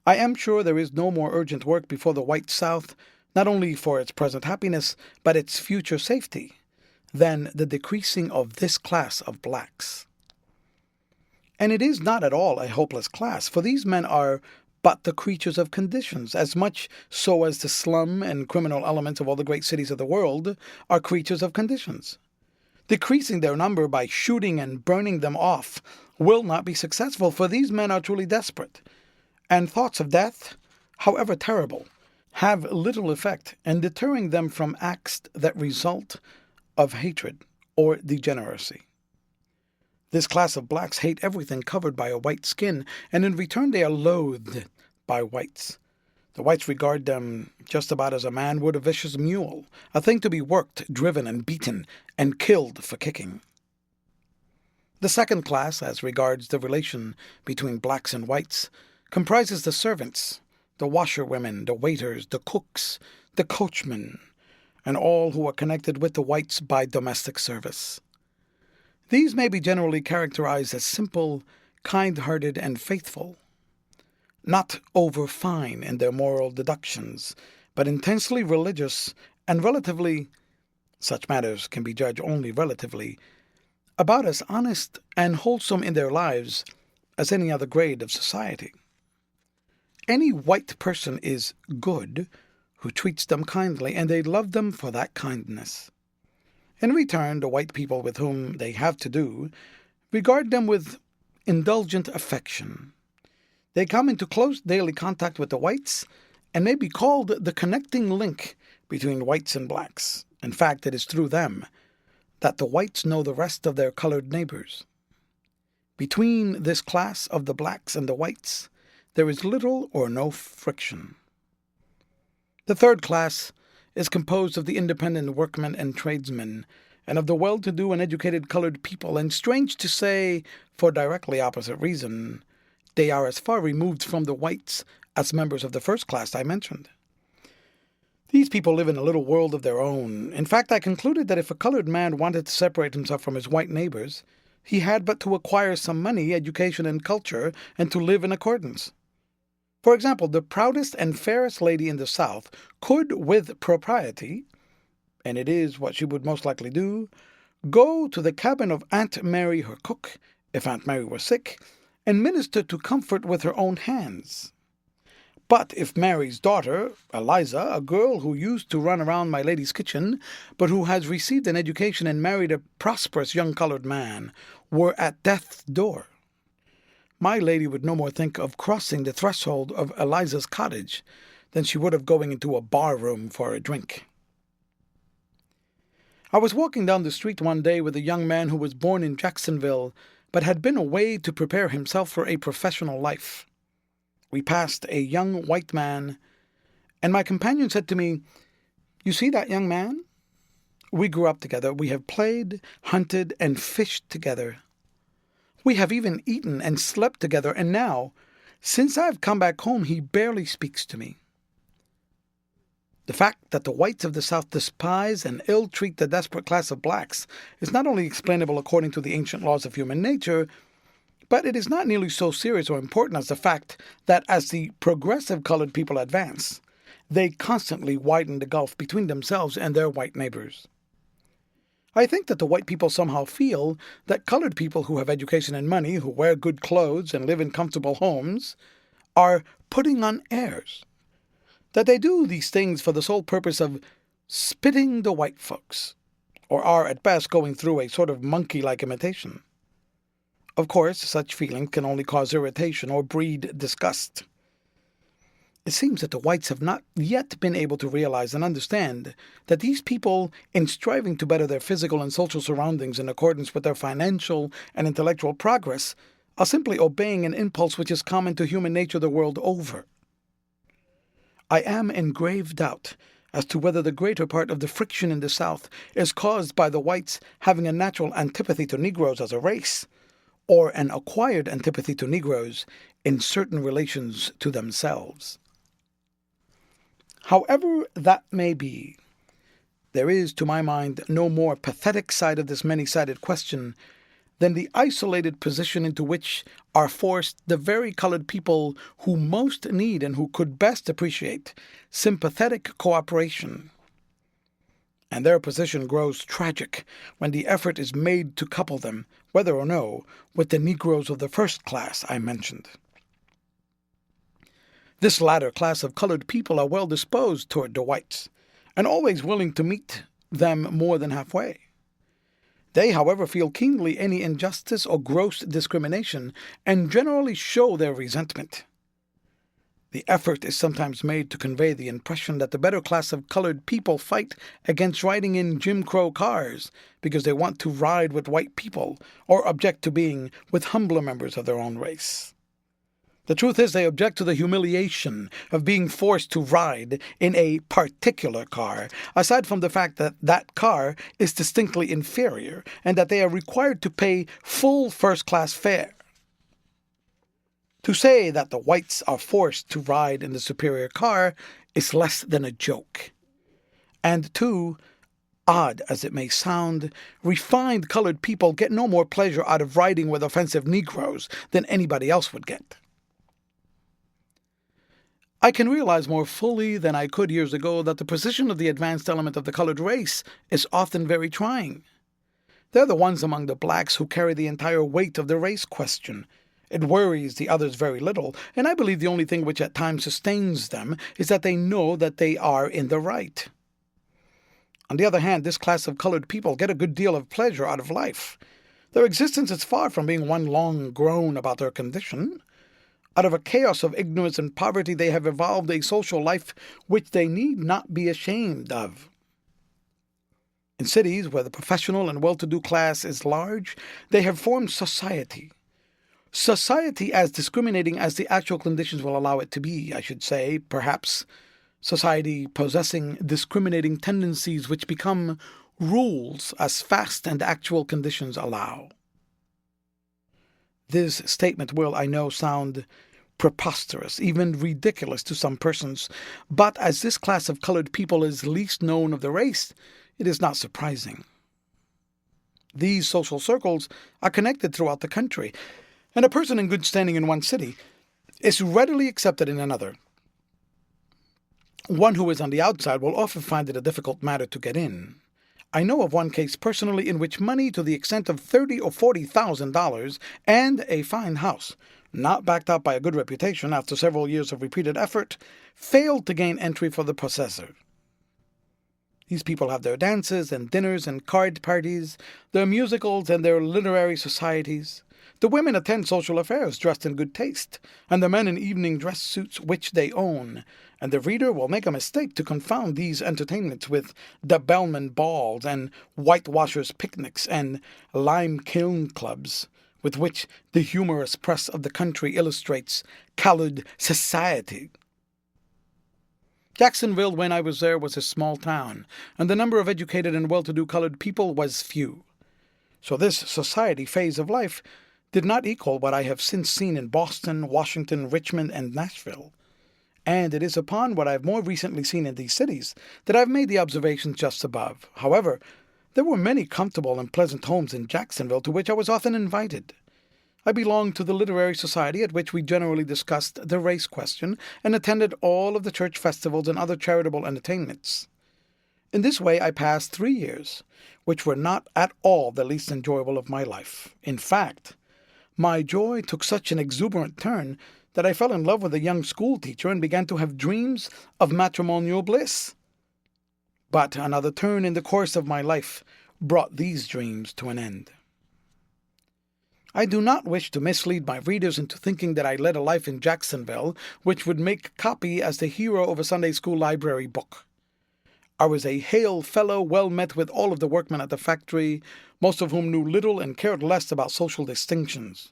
I am sure there is no more urgent work before the white South, not only for its present happiness, but its future safety, than the decreasing of this class of blacks. And it is not at all a hopeless class, for these men are but the creatures of conditions, as much so as the slum and criminal elements of all the great cities of the world are creatures of conditions. Decreasing their number by shooting and burning them off will not be successful, for these men are truly desperate, and thoughts of death, however terrible, have little effect in deterring them from acts that result of hatred or degeneracy. This class of blacks hate everything covered by a white skin, and in return they are loathed by whites. The whites regard them just about as a man would a vicious mule, a thing to be worked, driven, and beaten, and killed for kicking. The second class, as regards the relation between blacks and whites, comprises the servants, the washerwomen, the waiters, the cooks, the coachmen, and all who are connected with the whites by domestic service. These may be generally characterized as simple, kind-hearted, and faithful, not over-fine in their moral deductions, but intensely religious and relatively, such matters can be judged only relatively, about as honest and wholesome in their lives as any other grade of society. Any white person is good who treats them kindly, and they love them for that kindness. In return, the white people with whom they have to do regard them with indulgent affection. They come into close daily contact with the whites and may be called the connecting link between whites and blacks. In fact, it is through them that the whites know the rest of their colored neighbors. Between this class of the blacks and the whites, there is little or no friction. The third class is composed of the independent workmen and tradesmen, and of the well-to-do and educated colored people, and strange to say, for directly opposite reason, they are as far removed from the whites as members of the first class I mentioned. These people live in a little world of their own. In fact, I concluded that if a colored man wanted to separate himself from his white neighbors, he had but to acquire some money, education, and culture, and to live in accordance. For example, the proudest and fairest lady in the South could, with propriety, and it is what she would most likely do, go to the cabin of Aunt Mary, her cook, if Aunt Mary were sick, and minister to comfort with her own hands. But if Mary's daughter, Eliza, a girl who used to run around my lady's kitchen, but who has received an education and married a prosperous young colored man, were at death's door, my lady would no more think of crossing the threshold of Eliza's cottage than she would of going into a bar-room for a drink. I was walking down the street one day with a young man who was born in Jacksonville, but had been away to prepare himself for a professional life. We passed a young white man, and my companion said to me, "You see that young man? We grew up together. We have played, hunted, and fished together. We have even eaten and slept together, and now, since I've come back home, he barely speaks to me." The fact that the whites of the South despise and ill-treat the desperate class of blacks is not only explainable according to the ancient laws of human nature, but it is not nearly so serious or important as the fact that as the progressive colored people advance, they constantly widen the gulf between themselves and their white neighbors. I think that the white people somehow feel that colored people who have education and money, who wear good clothes and live in comfortable homes, are putting on airs, that they do these things for the sole purpose of spitting the white folks, or are at best going through a sort of monkey-like imitation. Of course, such feelings can only cause irritation or breed disgust. It seems that the whites have not yet been able to realize and understand that these people, in striving to better their physical and social surroundings in accordance with their financial and intellectual progress, are simply obeying an impulse which is common to human nature the world over. I am in grave doubt as to whether the greater part of the friction in the South is caused by the whites having a natural antipathy to Negroes as a race, or an acquired antipathy to Negroes in certain relations to themselves. However that may be, there is, to my mind, no more pathetic side of this many-sided question than the isolated position into which are forced the very colored people who most need and who could best appreciate sympathetic cooperation. And their position grows tragic when the effort is made to couple them, whether or no, with the Negroes of the first class I mentioned. This latter class of colored people are well disposed toward the whites, and always willing to meet them more than halfway. They, however, feel keenly any injustice or gross discrimination, and generally show their resentment. The effort is sometimes made to convey the impression that the better class of colored people fight against riding in Jim Crow cars because they want to ride with white people, or object to being with humbler members of their own race. The truth is, they object to the humiliation of being forced to ride in a particular car, aside from the fact that that car is distinctly inferior and that they are required to pay full first-class fare. To say that the whites are forced to ride in the superior car is less than a joke. And two, odd as it may sound, refined colored people get no more pleasure out of riding with offensive Negroes than anybody else would get. I can realize more fully than I could years ago that the position of the advanced element of the colored race is often very trying. They're the ones among the blacks who carry the entire weight of the race question. It worries the others very little, and I believe the only thing which at times sustains them is that they know that they are in the right. On the other hand, this class of colored people get a good deal of pleasure out of life. Their existence is far from being one long groan about their condition. Out of a chaos of ignorance and poverty, they have evolved a social life which they need not be ashamed of. In cities where the professional and well-to-do class is large, they have formed society. Society as discriminating as the actual conditions will allow it to be, I should say, perhaps. Society possessing discriminating tendencies which become rules as fast and actual conditions allow. This statement will, I know, sound preposterous, even ridiculous to some persons, but as this class of colored people is least known of the race, it is not surprising. These social circles are connected throughout the country, and a person in good standing in one city is readily accepted in another. One who is on the outside will often find it a difficult matter to get in. I know of one case personally in which money to the extent of $30,000 or $40,000 and a fine house, not backed up by a good reputation after several years of repeated effort, failed to gain entry for the possessor. These people have their dances and dinners and card parties, their musicals and their literary societies. The women attend social affairs dressed in good taste, and the men in evening dress suits which they own, and the reader will make a mistake to confound these entertainments with the bellman balls and whitewashers' picnics and lime kiln clubs, with which the humorous press of the country illustrates colored society. Jacksonville, when I was there, was a small town, and the number of educated and well-to-do colored people was few. So this society phase of life did not equal what I have since seen in Boston, Washington, Richmond, and Nashville. And it is upon what I have more recently seen in these cities that I have made the observations just above. However, there were many comfortable and pleasant homes in Jacksonville to which I was often invited. I belonged to the literary society at which we generally discussed the race question and attended all of the church festivals and other charitable entertainments. In this way I passed 3 years, which were not at all the least enjoyable of my life. In fact, my joy took such an exuberant turn that I fell in love with a young schoolteacher and began to have dreams of matrimonial bliss. But another turn in the course of my life brought these dreams to an end. I do not wish to mislead my readers into thinking that I led a life in Jacksonville which would make copy as the hero of a Sunday school library book. I was a hail fellow, well met with all of the workmen at the factory, most of whom knew little and cared less about social distinctions.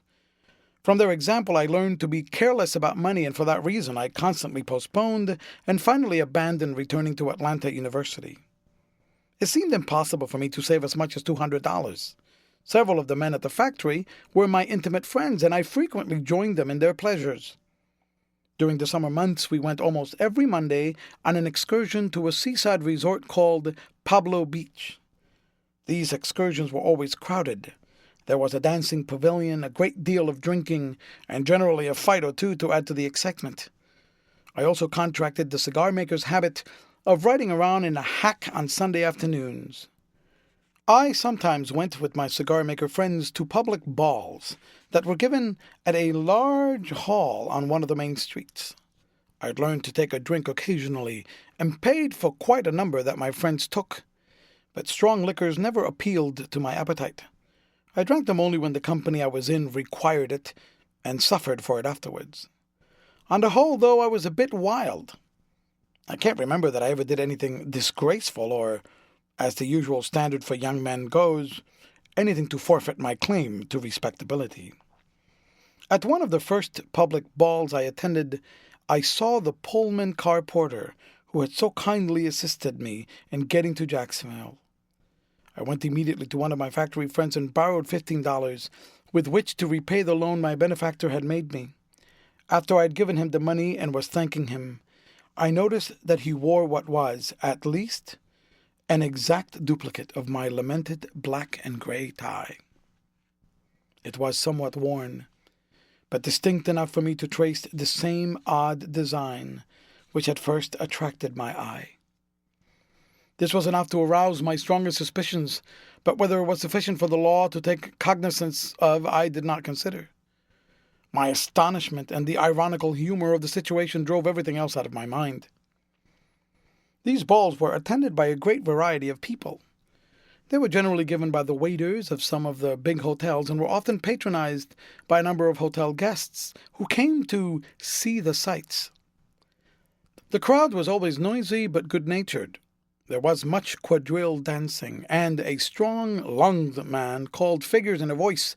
From their example I learned to be careless about money, and for that reason I constantly postponed and finally abandoned returning to Atlanta University. It seemed impossible for me to save as much as $200. Several of the men at the factory were my intimate friends, and I frequently joined them in their pleasures. During the summer months, we went almost every Monday on an excursion to a seaside resort called Pablo Beach. These excursions were always crowded. There was a dancing pavilion, a great deal of drinking, and generally a fight or two to add to the excitement. I also contracted the cigar maker's habit of riding around in a hack on Sunday afternoons. I sometimes went with my cigar-maker friends to public balls that were given at a large hall on one of the main streets. I had learned to take a drink occasionally and paid for quite a number that my friends took, but strong liquors never appealed to my appetite. I drank them only when the company I was in required it and suffered for it afterwards. On the whole, though, I was a bit wild. I can't remember that I ever did anything disgraceful or, as the usual standard for young men goes, anything to forfeit my claim to respectability. At one of the first public balls I attended, I saw the Pullman car porter who had so kindly assisted me in getting to Jacksonville. I went immediately to one of my factory friends and borrowed $15 with which to repay the loan my benefactor had made me. After I had given him the money and was thanking him, I noticed that he wore what was, at least, an exact duplicate of my lamented black and gray tie. It was somewhat worn, but distinct enough for me to trace the same odd design which had first attracted my eye. This was enough to arouse my strongest suspicions, but whether it was sufficient for the law to take cognizance of, I did not consider. My astonishment and the ironical humor of the situation drove everything else out of my mind. These balls were attended by a great variety of people. They were generally given by the waiters of some of the big hotels and were often patronized by a number of hotel guests who came to see the sights. The crowd was always noisy but good-natured. There was much quadrille dancing, and a strong-lunged man called figures in a voice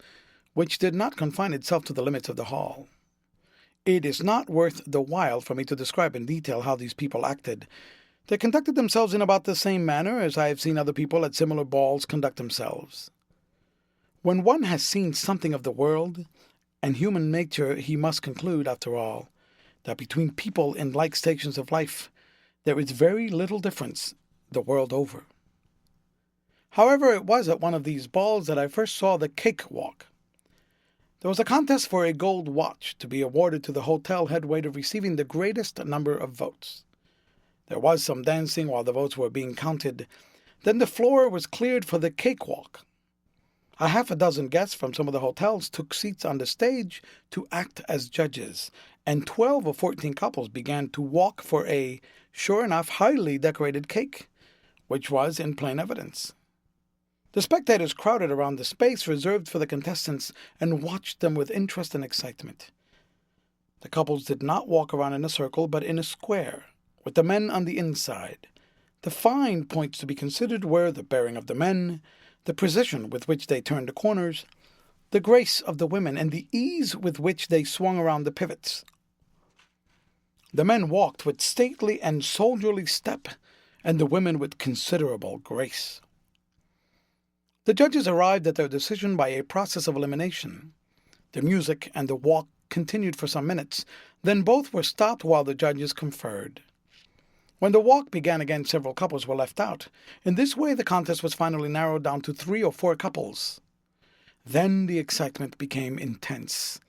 which did not confine itself to the limits of the hall. It is not worth the while for me to describe in detail how these people acted. They conducted themselves in about the same manner as I have seen other people at similar balls conduct themselves. When one has seen something of the world and human nature, he must conclude, after all, that between people in like stations of life there is very little difference the world over. However, it was at one of these balls that I first saw the cakewalk. There was a contest for a gold watch to be awarded to the hotel head waiter receiving the greatest number of votes. There was some dancing while the votes were being counted. Then the floor was cleared for the cakewalk. A half a dozen guests from some of the hotels took seats on the stage to act as judges, and 12 or 14 couples began to walk for a, sure enough, highly decorated cake, which was in plain evidence. The spectators crowded around the space reserved for the contestants and watched them with interest and excitement. The couples did not walk around in a circle, but in a square, with the men on the inside. The fine points to be considered were the bearing of the men, the precision with which they turned the corners, the grace of the women, and the ease with which they swung around the pivots. The men walked with stately and soldierly step, and the women with considerable grace. The judges arrived at their decision by a process of elimination. The music and the walk continued for some minutes, then both were stopped while the judges conferred. When the walk began again, several couples were left out. In this way, the contest was finally narrowed down to 3 or 4 couples. Then the excitement became intense.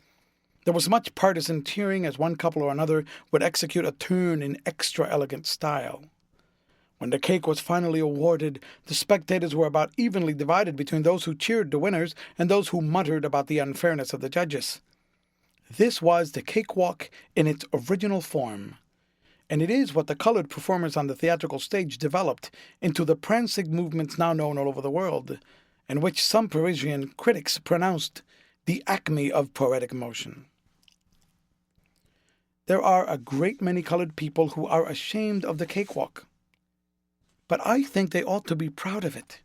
There was much partisan cheering as one couple or another would execute a turn in extra elegant style. When the cake was finally awarded, the spectators were about evenly divided between those who cheered the winners and those who muttered about the unfairness of the judges. This was the cakewalk in its original form, and it is what the colored performers on the theatrical stage developed into the prancing movements now known all over the world, and which some Parisian critics pronounced the acme of poetic motion. There are a great many colored people who are ashamed of the cakewalk, but I think they ought to be proud of it.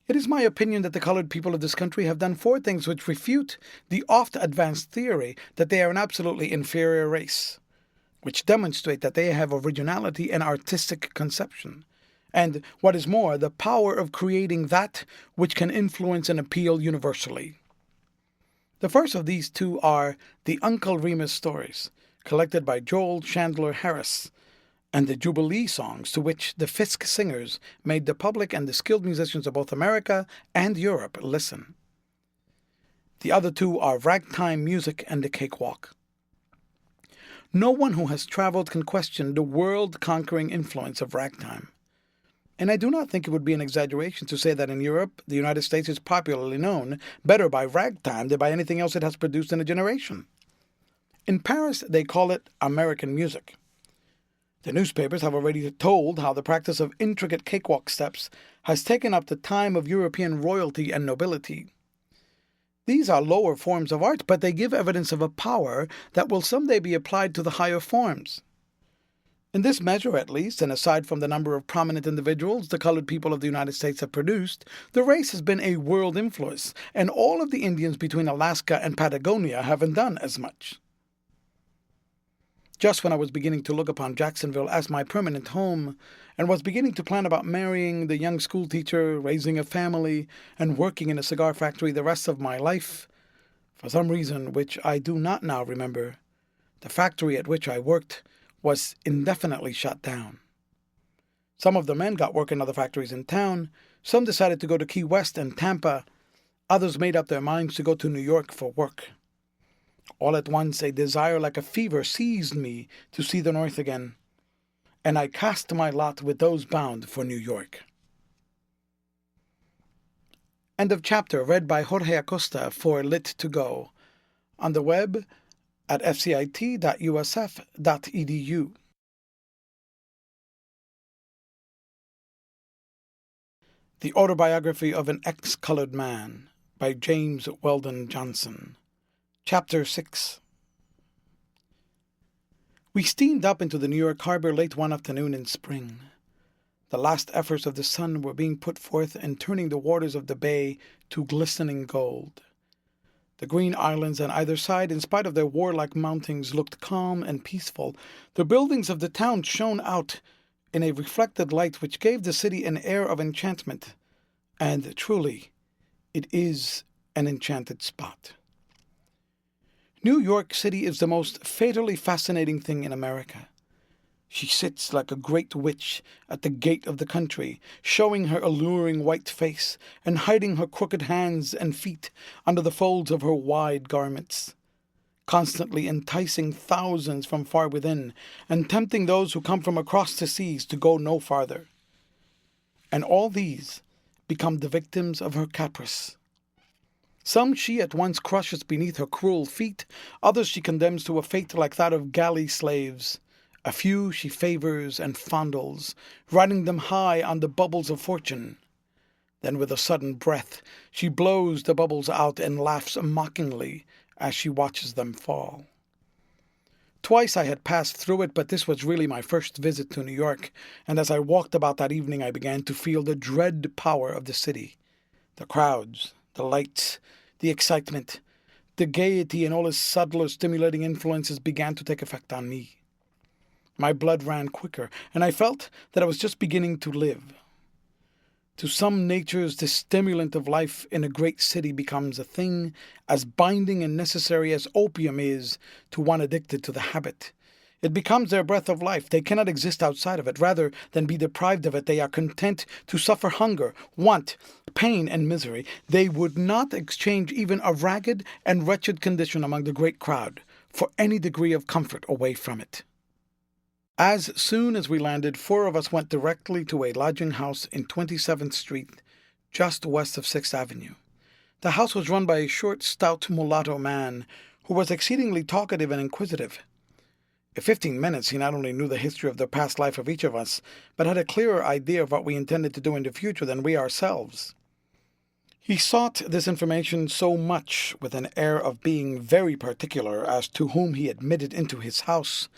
It is my opinion that the colored people of this country have done 4 things which refute the oft-advanced theory that they are an absolutely inferior race, which demonstrate that they have originality and artistic conception, and, what is more, the power of creating that which can influence and appeal universally. The first of these 2 are the Uncle Remus stories, collected by Joel Chandler Harris, and the Jubilee songs to which the Fisk singers made the public and the skilled musicians of both America and Europe listen. The other 2 are ragtime music and the cakewalk. No one who has traveled can question the world-conquering influence of ragtime. And I do not think it would be an exaggeration to say that in Europe, the United States is popularly known better by ragtime than by anything else it has produced in a generation. In Paris, they call it American music. The newspapers have already told how the practice of intricate cakewalk steps has taken up the time of European royalty and nobility. These are lower forms of art, but they give evidence of a power that will someday be applied to the higher forms. In this measure, at least, and aside from the number of prominent individuals the colored people of the United States have produced, the race has been a world influence, and all of the Indians between Alaska and Patagonia haven't done as much. Just when I was beginning to look upon Jacksonville as my permanent home, and was beginning to plan about marrying the young schoolteacher, raising a family, and working in a cigar factory the rest of my life, for some reason which I do not now remember, the factory at which I worked was indefinitely shut down. Some of the men got work in other factories in town, some decided to go to Key West and Tampa, others made up their minds to go to New York for work. All at once a desire like a fever seized me to see the North again, and I cast my lot with those bound for New York. End of chapter, read by Jorge Acosta for Lit to Go, on the web at fcit.usf.edu. The Autobiography of an Ex-Colored Man by James Weldon Johnson. Chapter 6. We steamed up into the New York harbor late one afternoon in spring. The last efforts of the sun were being put forth in turning the waters of the bay to glistening gold. The green islands on either side, in spite of their warlike mountings, looked calm and peaceful. The buildings of the town shone out in a reflected light which gave the city an air of enchantment. And truly, it is an enchanted spot. New York City is the most fatally fascinating thing in America. She sits like a great witch at the gate of the country, showing her alluring white face and hiding her crooked hands and feet under the folds of her wide garments, constantly enticing thousands from far within and tempting those who come from across the seas to go no farther. and all these become the victims of her caprice. Some she at once crushes beneath her cruel feet, others she condemns to a fate like that of galley slaves. A few she favors and fondles, riding them high on the bubbles of fortune. Then with a sudden breath she blows the bubbles out and laughs mockingly as she watches them fall. Twice I had passed through it, but this was really my first visit to New York, and as I walked about that evening I began to feel the dread power of the city. The crowds, the lights, the excitement, the gaiety and all its subtler stimulating influences began to take effect on me. My blood ran quicker, and I felt that I was just beginning to live. To some natures, the stimulant of life in a great city becomes a thing as binding and necessary as opium is to one addicted to the habit. It becomes their breath of life. They cannot exist outside of it. Rather than be deprived of it, they are content to suffer hunger, want, pain, and misery. They would not exchange even a ragged and wretched condition among the great crowd for any degree of comfort away from it. As soon as we landed, 4 of us went directly to a lodging house in 27th Street, just west of 6th Avenue. The house was run by a short, stout mulatto man who was exceedingly talkative and inquisitive. In 15 minutes he not only knew the history of the past life of each of us, but had a clearer idea of what we intended to do in the future than we ourselves. He sought this information so much with an air of being very particular as to whom he admitted into his house,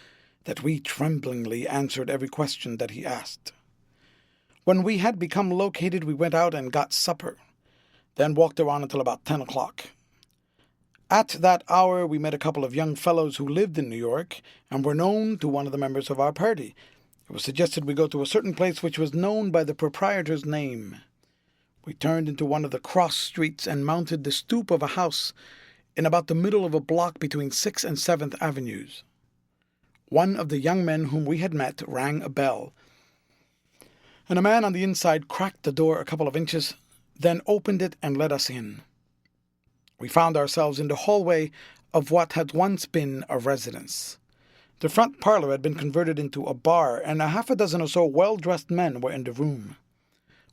that we tremblingly answered every question that he asked. When we had become located, we went out and got supper, then walked around until about 10 o'clock. At that hour, we met a couple of young fellows who lived in New York and were known to one of the members of our party. It was suggested we go to a certain place which was known by the proprietor's name. We turned into one of the cross streets and mounted the stoop of a house in about the middle of a block between 6th and 7th Avenues. One of the young men whom we had met rang a bell, and a man on the inside cracked the door a couple of inches, then opened it and let us in. We found ourselves in the hallway of what had once been a residence. The front parlor had been converted into a bar, and a half a dozen or so well-dressed men were in the room.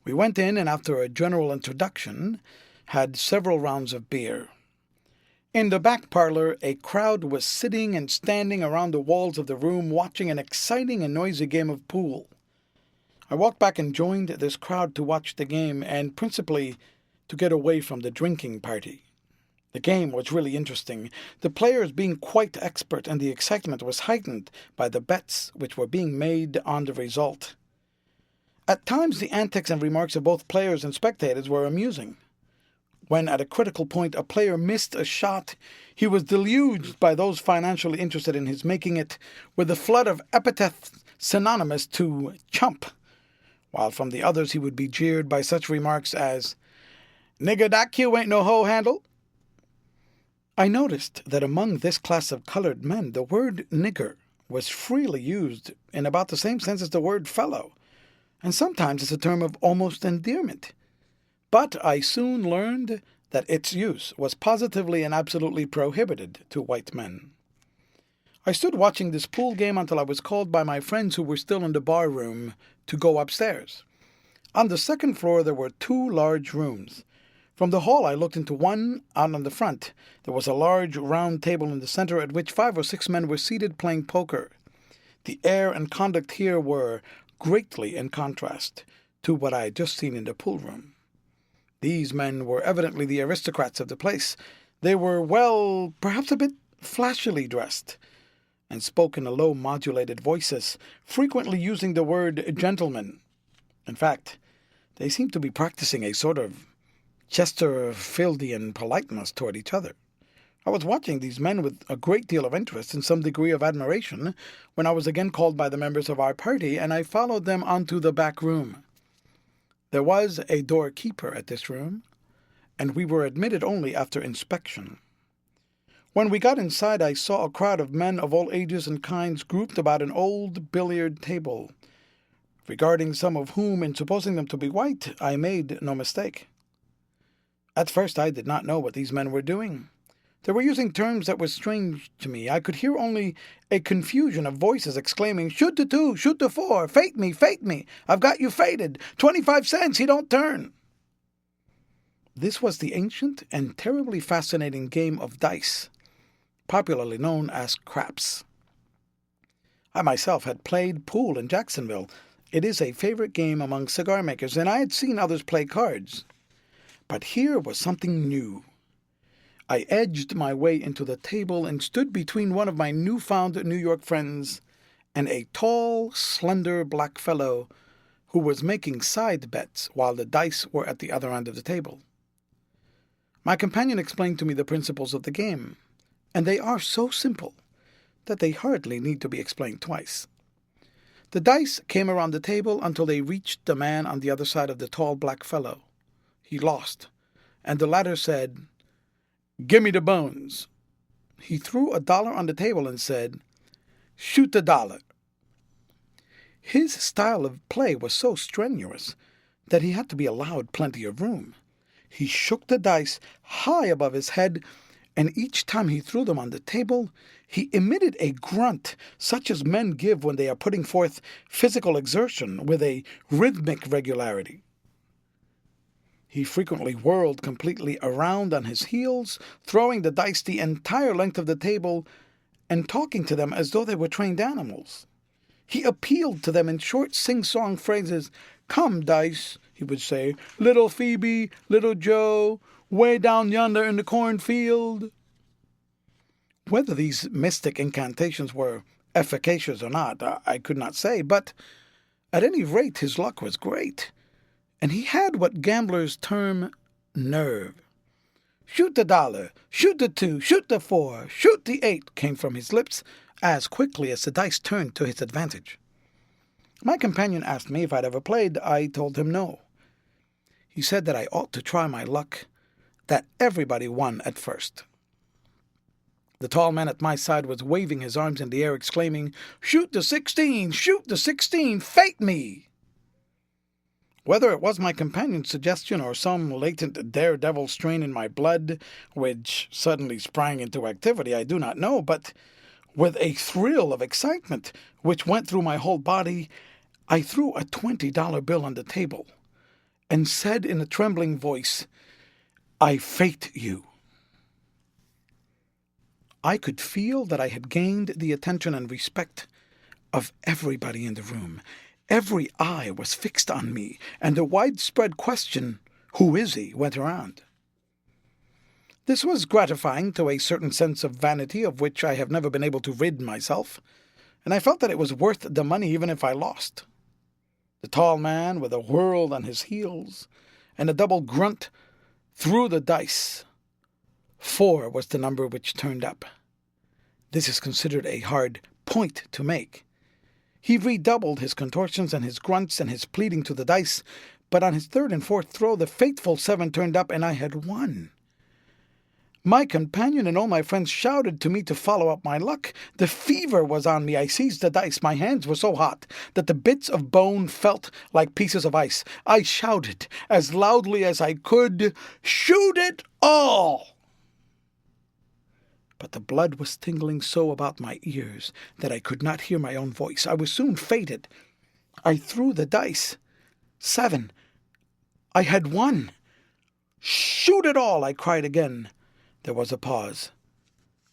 We went in, and after a general introduction, had several rounds of beer. In the back parlor, a crowd was sitting and standing around the walls of the room watching an exciting and noisy game of pool. I walked back and joined this crowd to watch the game, and principally to get away from the drinking party. The game was really interesting, the players being quite expert, and the excitement was heightened by the bets which were being made on the result. At times the antics and remarks of both players and spectators were amusing. When at a critical point a player missed a shot, he was deluged by those financially interested in his making it with a flood of epithets synonymous to chump, while from the others he would be jeered by such remarks as, "Nigger, that cue ain't no hoe handle." I noticed that among this class of colored men the word nigger was freely used in about the same sense as the word fellow, and sometimes as a term of almost endearment. But I soon learned that its use was positively and absolutely prohibited to white men. I stood watching this pool game until I was called by my friends who were still in the bar room to go upstairs. On the second floor there were 2 large rooms. From the hall I looked into one out on the front. There was a large round table in the center at which 5 or 6 men were seated playing poker. The air and conduct here were greatly in contrast to what I had just seen in the pool room. These men were evidently the aristocrats of the place. They were, well, perhaps a bit flashily dressed, and spoke in low modulated voices, frequently using the word gentleman. In fact, they seemed to be practicing a sort of Chesterfieldian politeness toward each other. I was watching these men with a great deal of interest and some degree of admiration when I was again called by the members of our party, and I followed them onto the back room. There was a doorkeeper at this room, and we were admitted only after inspection. When we got inside, I saw a crowd of men of all ages and kinds grouped about an old billiard table, regarding some of whom, in supposing them to be white, I made no mistake. At first I did not know what these men were doing. They were using terms that were strange to me. I could hear only a confusion of voices exclaiming, "Shoot the 2, shoot the 4, fate me, I've got you fated, 25 cents, he don't turn." This was the ancient and terribly fascinating game of dice, popularly known as craps. I myself had played pool in Jacksonville. It is a favorite game among cigar makers, and I had seen others play cards. But here was something new. I edged my way into the table and stood between one of my newfound New York friends and a tall, slender black fellow who was making side bets while the dice were at the other end of the table. My companion explained to me the principles of the game, and they are so simple that they hardly need to be explained twice. The dice came around the table until they reached the man on the other side of the tall black fellow. He lost, and the latter said, "Give me the bones." He threw $1 on the table and said, "Shoot the dollar." His style of play was so strenuous that he had to be allowed plenty of room. He shook the dice high above his head, and each time he threw them on the table, he emitted a grunt such as men give when they are putting forth physical exertion with a rhythmic regularity. He frequently whirled completely around on his heels, throwing the dice the entire length of the table and talking to them as though they were trained animals. He appealed to them in short sing-song phrases. "Come, dice," he would say, "little Phoebe, little Joe, way down yonder in the cornfield." Whether these mystic incantations were efficacious or not, I could not say, but at any rate his luck was great, and he had what gamblers term nerve. "Shoot the dollar, shoot the 2, shoot the 4, shoot the 8, came from his lips as quickly as the dice turned to his advantage. My companion asked me if I'd ever played. I told him no. He said that I ought to try my luck, that everybody won at first. The tall man at my side was waving his arms in the air, exclaiming, "Shoot the 16! Shoot the 16! Fate me!" Whether it was my companion's suggestion or some latent daredevil strain in my blood, which suddenly sprang into activity, I do not know, but with a thrill of excitement which went through my whole body, I threw a $20 bill on the table and said in a trembling voice, "I fate you." I could feel that I had gained the attention and respect of everybody in the room. Every eye was fixed on me, and the widespread question, "Who is he?" went around. This was gratifying to a certain sense of vanity of which I have never been able to rid myself, and I felt that it was worth the money even if I lost. The tall man, with a whirl on his heels and a double grunt, threw the dice. 4 was the number which turned up. This is considered a hard point to make. He redoubled his contortions and his grunts and his pleading to the dice, but on his third and fourth throw the fateful 7 turned up, and I had won. My companion and all my friends shouted to me to follow up my luck. The fever was on me. I seized the dice. My hands were so hot that the bits of bone felt like pieces of ice. I shouted as loudly as I could, "Shoot it all!" But the blood was tingling so about my ears that I could not hear my own voice. I was soon fated. I threw the dice. 7. I had won. "Shoot it all!" I cried again. There was a pause.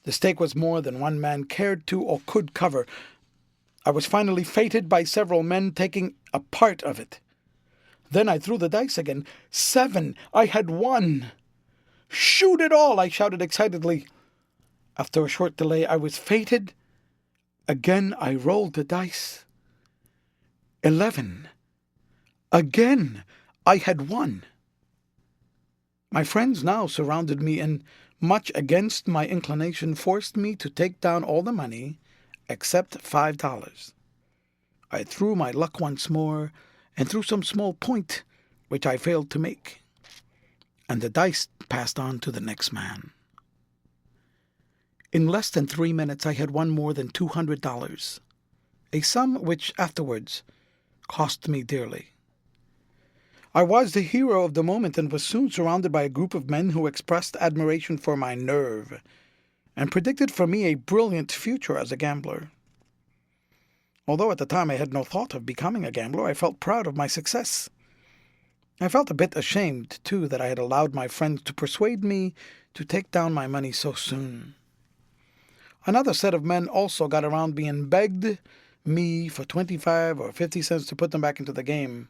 The stake was more than one man cared to or could cover. I was finally fated by several men taking a part of it. Then I threw the dice again. 7. I had won. "Shoot it all!" I shouted excitedly. After a short delay, I was fated. Again I rolled the dice. 11. Again I had won. My friends now surrounded me and, much against my inclination, forced me to take down all the money except $5. I threw my luck once more and threw some small point which I failed to make, and the dice passed on to the next man. In less than 3 minutes I had won more than $200, a sum which afterwards cost me dearly. I was the hero of the moment and was soon surrounded by a group of men who expressed admiration for my nerve and predicted for me a brilliant future as a gambler. Although at the time I had no thought of becoming a gambler, I felt proud of my success. I felt a bit ashamed, too, that I had allowed my friends to persuade me to take down my money so soon. Another set of men also got around me and begged me for 25 or 50 cents to put them back into the game.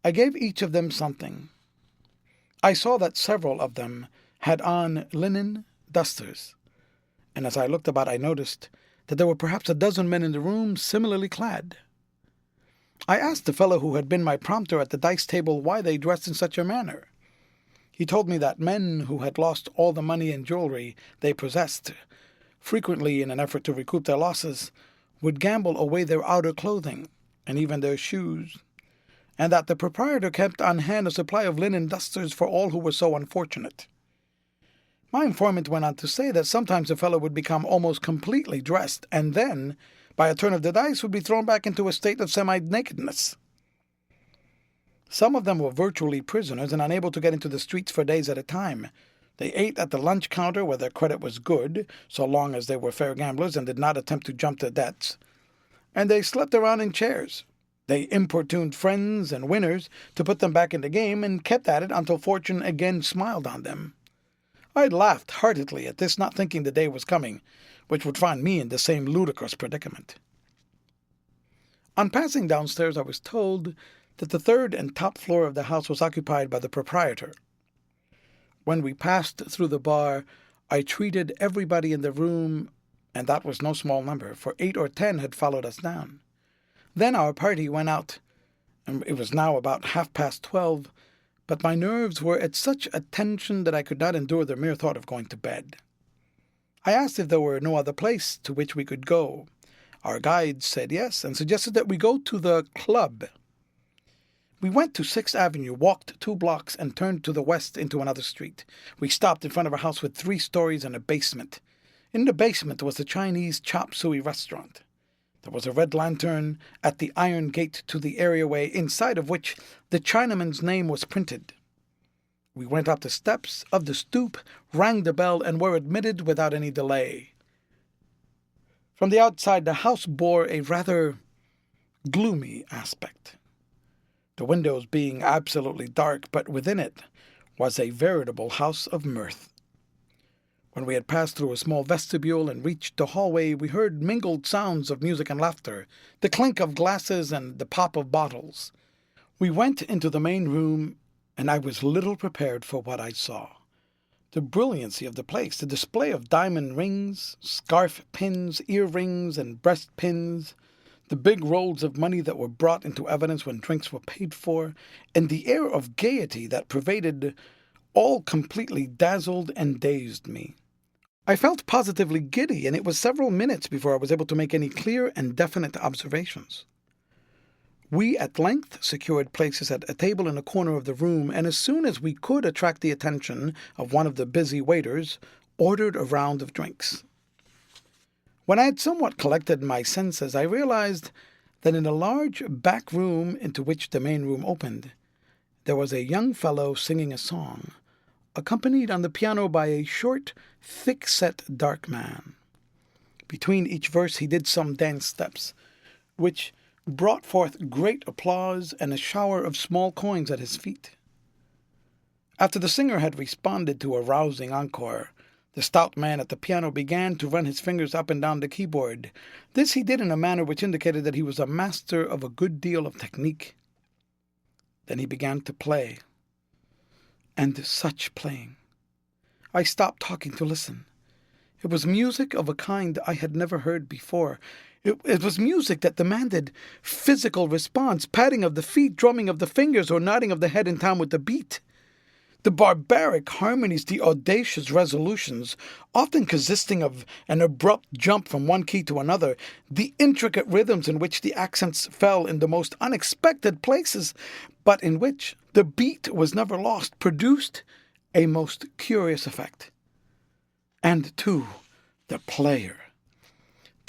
I gave each of them something. I saw that several of them had on linen dusters, and as I looked about I noticed that there were perhaps a dozen men in the room similarly clad. I asked the fellow who had been my prompter at the dice table why they dressed in such a manner. He told me that men who had lost all the money and jewelry they possessed, frequently in an effort to recoup their losses, would gamble away their outer clothing, and even their shoes, and that the proprietor kept on hand a supply of linen dusters for all who were so unfortunate. My informant went on to say that sometimes a fellow would become almost completely dressed, and then, by a turn of the dice, would be thrown back into a state of semi-nakedness. Some of them were virtually prisoners and unable to get into the streets for days at a time. They ate at the lunch counter where their credit was good, so long as they were fair gamblers and did not attempt to jump their debts. And they slept around in chairs. They importuned friends and winners to put them back in the game and kept at it until fortune again smiled on them. I laughed heartily at this, not thinking the day was coming, which would find me in the same ludicrous predicament. On passing downstairs, I was told that the third and top floor of the house was occupied by the proprietor. When we passed through the bar, I treated everybody in the room, and that was no small number, for 8 or 10 had followed us down. Then our party went out, and it was now about 12:30, but my nerves were at such a tension that I could not endure the mere thought of going to bed. I asked if there were no other place to which we could go. Our guide said yes, and suggested that we go to the club. We went to 6th Avenue, walked 2 blocks, and turned to the west into another street. We stopped in front of a house with 3 stories and a basement. In the basement was the Chinese chop suey restaurant. There was a red lantern at the iron gate to the areaway, inside of which the Chinaman's name was printed. We went up the steps of the stoop, rang the bell, and were admitted without any delay. From the outside, the house bore a rather gloomy aspect, the windows being absolutely dark, but within it was a veritable house of mirth. When we had passed through a small vestibule and reached the hallway, we heard mingled sounds of music and laughter, the clink of glasses and the pop of bottles. We went into the main room, and I was little prepared for what I saw. The brilliancy of the place, the display of diamond rings, scarf pins, earrings, and breast pins, the big rolls of money that were brought into evidence when drinks were paid for, and the air of gaiety that pervaded all completely dazzled and dazed me. I felt positively giddy, and it was several minutes before I was able to make any clear and definite observations. We at length secured places at a table in a corner of the room, and as soon as we could attract the attention of one of the busy waiters, ordered a round of drinks. When I had somewhat collected my senses, I realized that in a large back room into which the main room opened, there was a young fellow singing a song, accompanied on the piano by a short, thick-set dark man. Between each verse he did some dance steps, which brought forth great applause and a shower of small coins at his feet. After the singer had responded to a rousing encore, the stout man at the piano began to run his fingers up and down the keyboard. This he did in a manner which indicated that he was a master of a good deal of technique. Then he began to play. And such playing! I stopped talking to listen. It was music of a kind I had never heard before. It was music that demanded physical response, patting of the feet, drumming of the fingers, or nodding of the head in time with the beat. The barbaric harmonies, the audacious resolutions, often consisting of an abrupt jump from one key to another, the intricate rhythms in which the accents fell in the most unexpected places, but in which the beat was never lost, produced a most curious effect. And, too, the player.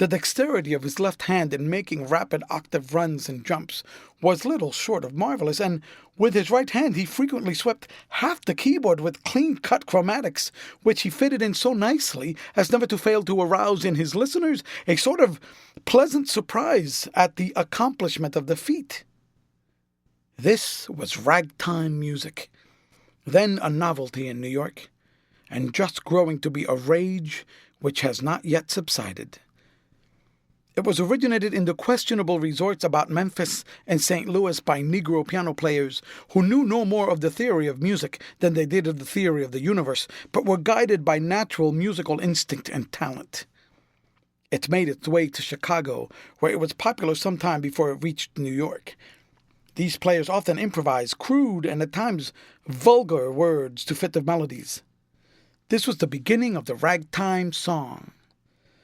The dexterity of his left hand in making rapid octave runs and jumps was little short of marvelous, and with his right hand he frequently swept half the keyboard with clean-cut chromatics, which he fitted in so nicely as never to fail to arouse in his listeners a sort of pleasant surprise at the accomplishment of the feat. This was ragtime music, then a novelty in New York, and just growing to be a rage which has not yet subsided. It was originated in the questionable resorts about Memphis and St. Louis by Negro piano players who knew no more of the theory of music than they did of the theory of the universe, but were guided by natural musical instinct and talent. It made its way to Chicago, where it was popular some time before it reached New York. These players often improvised crude and at times vulgar words to fit the melodies. This was the beginning of the ragtime song.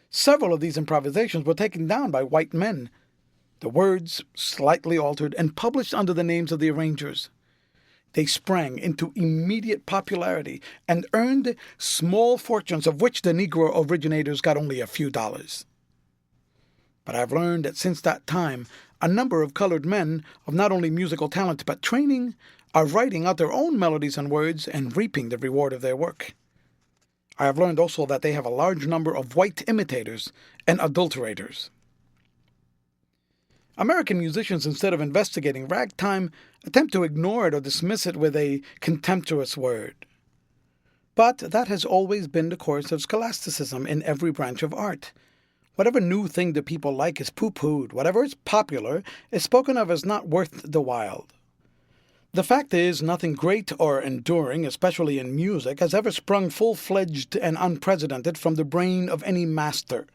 Several of these improvisations were taken down by white men, the words slightly altered and published under the names of the arrangers. They sprang into immediate popularity and earned small fortunes of which the Negro originators got only a few dollars. But I've learned that since that time, a number of colored men of not only musical talent but training are writing out their own melodies and words and reaping the reward of their work. I have learned also that they have a large number of white imitators and adulterators. American musicians, instead of investigating ragtime, attempt to ignore it or dismiss it with a contemptuous word. But that has always been the course of scholasticism in every branch of art. Whatever new thing the people like is pooh-poohed. Whatever is popular is spoken of as not worth the while. The fact is, nothing great or enduring, especially in music, has ever sprung full-fledged and unprecedented from the brain of any master.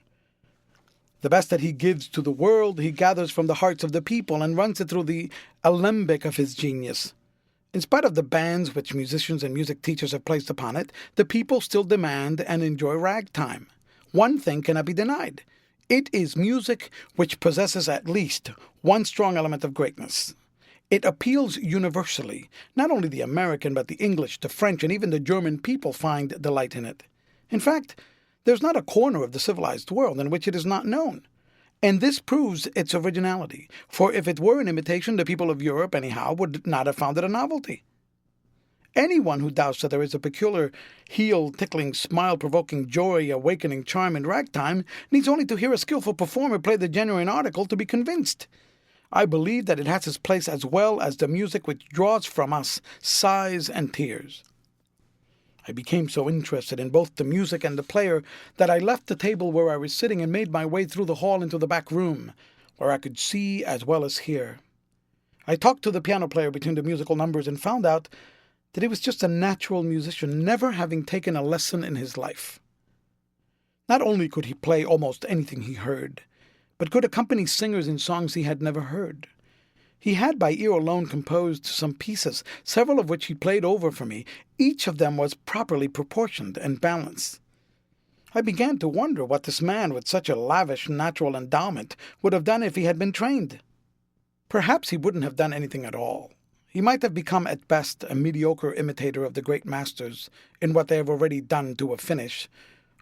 The best that he gives to the world he gathers from the hearts of the people and runs it through the alembic of his genius. In spite of the bans which musicians and music teachers have placed upon it, the people still demand and enjoy ragtime. One thing cannot be denied. It is music which possesses at least one strong element of greatness. It appeals universally. Not only the American, but the English, the French, and even the German people find delight in it. In fact, there's not a corner of the civilized world in which it is not known. And this proves its originality, for if it were an imitation, the people of Europe, anyhow, would not have found it a novelty. Anyone who doubts that there is a peculiar, heel-tickling, smile-provoking, joy-awakening charm in ragtime needs only to hear a skillful performer play the genuine article to be convinced. I believe that it has its place as well as the music which draws from us sighs and tears. I became so interested in both the music and the player that I left the table where I was sitting and made my way through the hall into the back room, where I could see as well as hear. I talked to the piano player between the musical numbers and found out that he was just a natural musician, never having taken a lesson in his life. Not only could he play almost anything he heard, but could accompany singers in songs he had never heard. He had by ear alone composed some pieces, several of which he played over for me. Each of them was properly proportioned and balanced. I began to wonder what this man with such a lavish natural endowment would have done if he had been trained. Perhaps he wouldn't have done anything at all. He might have become at best a mediocre imitator of the great masters in what they have already done to a finish,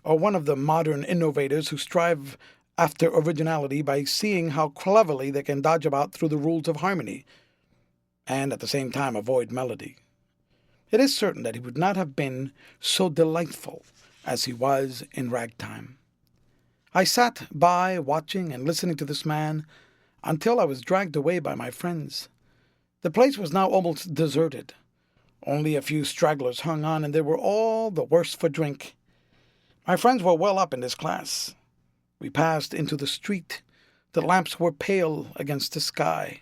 or one of the modern innovators who strive after originality by seeing how cleverly they can dodge about through the rules of harmony, and at the same time avoid melody. It is certain that he would not have been so delightful as he was in ragtime. I sat by, watching and listening to this man, until I was dragged away by my friends. The place was now almost deserted. Only a few stragglers hung on, and they were all the worse for drink. My friends were well up in this class. We passed into the street. The lamps were pale against the sky.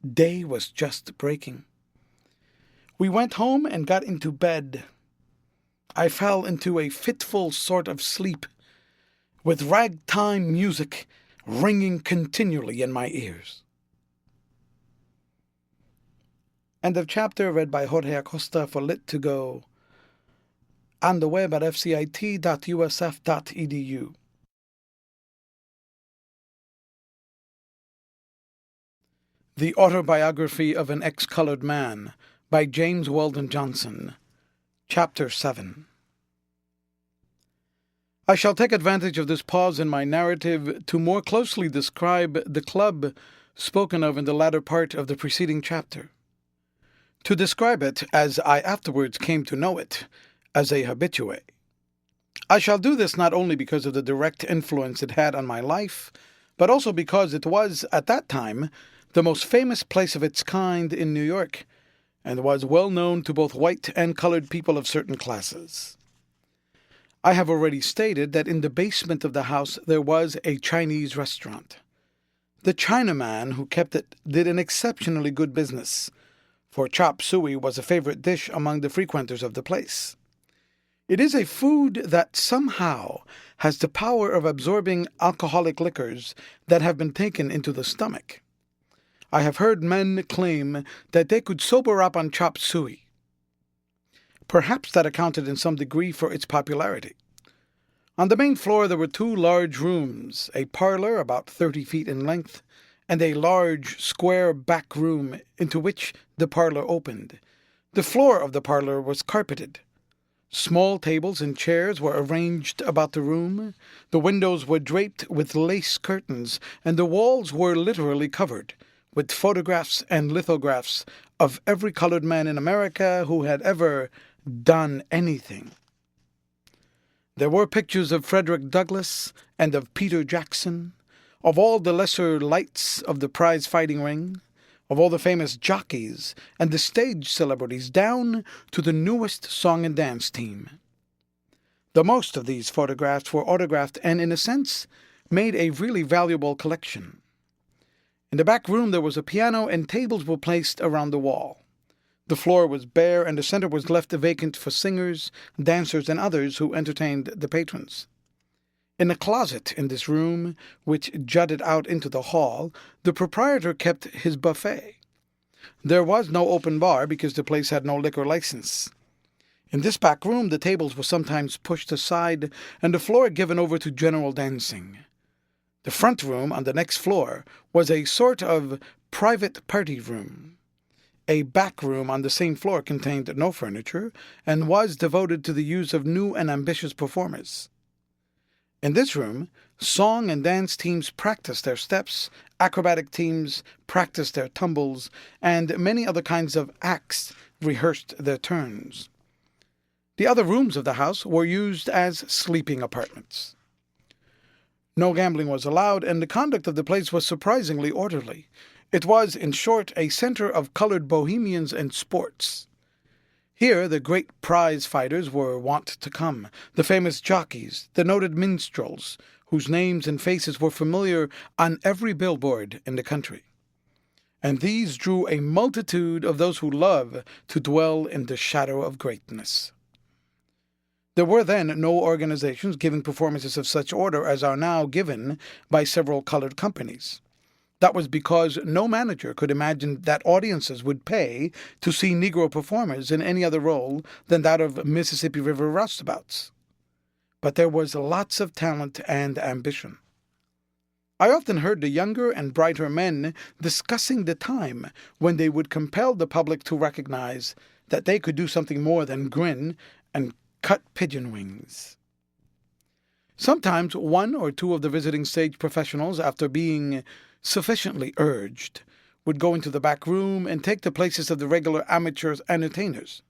Day was just breaking. We went home and got into bed. I fell into a fitful sort of sleep, with ragtime music ringing continually in my ears. End of chapter, read by Jorge Acosta for Lit2Go, on the web at fcit.usf.edu. The Autobiography of an Ex-Colored Man by James Weldon Johnson. Chapter 7. I shall take advantage of this pause in my narrative to more closely describe the club spoken of in the latter part of the preceding chapter. To describe it as I afterwards came to know it, as a habitué. I shall do this not only because of the direct influence it had on my life, but also because it was, at that time, the most famous place of its kind in New York, and was well known to both white and colored people of certain classes. I have already stated that in the basement of the house there was a Chinese restaurant. The Chinaman who kept it did an exceptionally good business, for chop suey was a favorite dish among the frequenters of the place. It is a food that somehow has the power of absorbing alcoholic liquors that have been taken into the stomach. I have heard men claim that they could sober up on chop suey. Perhaps that accounted in some degree for its popularity. On the main floor there were two large rooms, a parlor about 30 feet in length, and a large, square back room into which the parlor opened. The floor of the parlor was carpeted. Small tables and chairs were arranged about the room. The windows were draped with lace curtains, and the walls were literally covered with photographs and lithographs of every colored man in America who had ever done anything. There were pictures of Frederick Douglass and of Peter Jackson, of all the lesser lights of the prize fighting ring, of all the famous jockeys and the stage celebrities, down to the newest song and dance team. The most of these photographs were autographed and, in a sense, made a really valuable collection. In the back room there was a piano and tables were placed around the wall. The floor was bare and the center was left vacant for singers, dancers, and others who entertained the patrons. In a closet in this room, which jutted out into the hall, the proprietor kept his buffet. There was no open bar because the place had no liquor license. In this back room the tables were sometimes pushed aside and the floor given over to general dancing. The front room on the next floor was a sort of private party room. A back room on the same floor contained no furniture and was devoted to the use of new and ambitious performers. In this room, song and dance teams practiced their steps, acrobatic teams practiced their tumbles, and many other kinds of acts rehearsed their turns. The other rooms of the house were used as sleeping apartments. No gambling was allowed, and the conduct of the place was surprisingly orderly. It was, in short, a center of colored bohemians and sports. Here the great prize fighters were wont to come, the famous jockeys, the noted minstrels, whose names and faces were familiar on every billboard in the country. And these drew a multitude of those who love to dwell in the shadow of greatness. There were then no organizations giving performances of such order as are now given by several colored companies. That was because no manager could imagine that audiences would pay to see Negro performers in any other role than that of Mississippi River roustabouts. But there was lots of talent and ambition. I often heard the younger and brighter men discussing the time when they would compel the public to recognize that they could do something more than grin and cut pigeon wings. Sometimes one or two of the visiting stage professionals, after being sufficiently urged, would go into the back room and take the places of the regular amateur entertainers.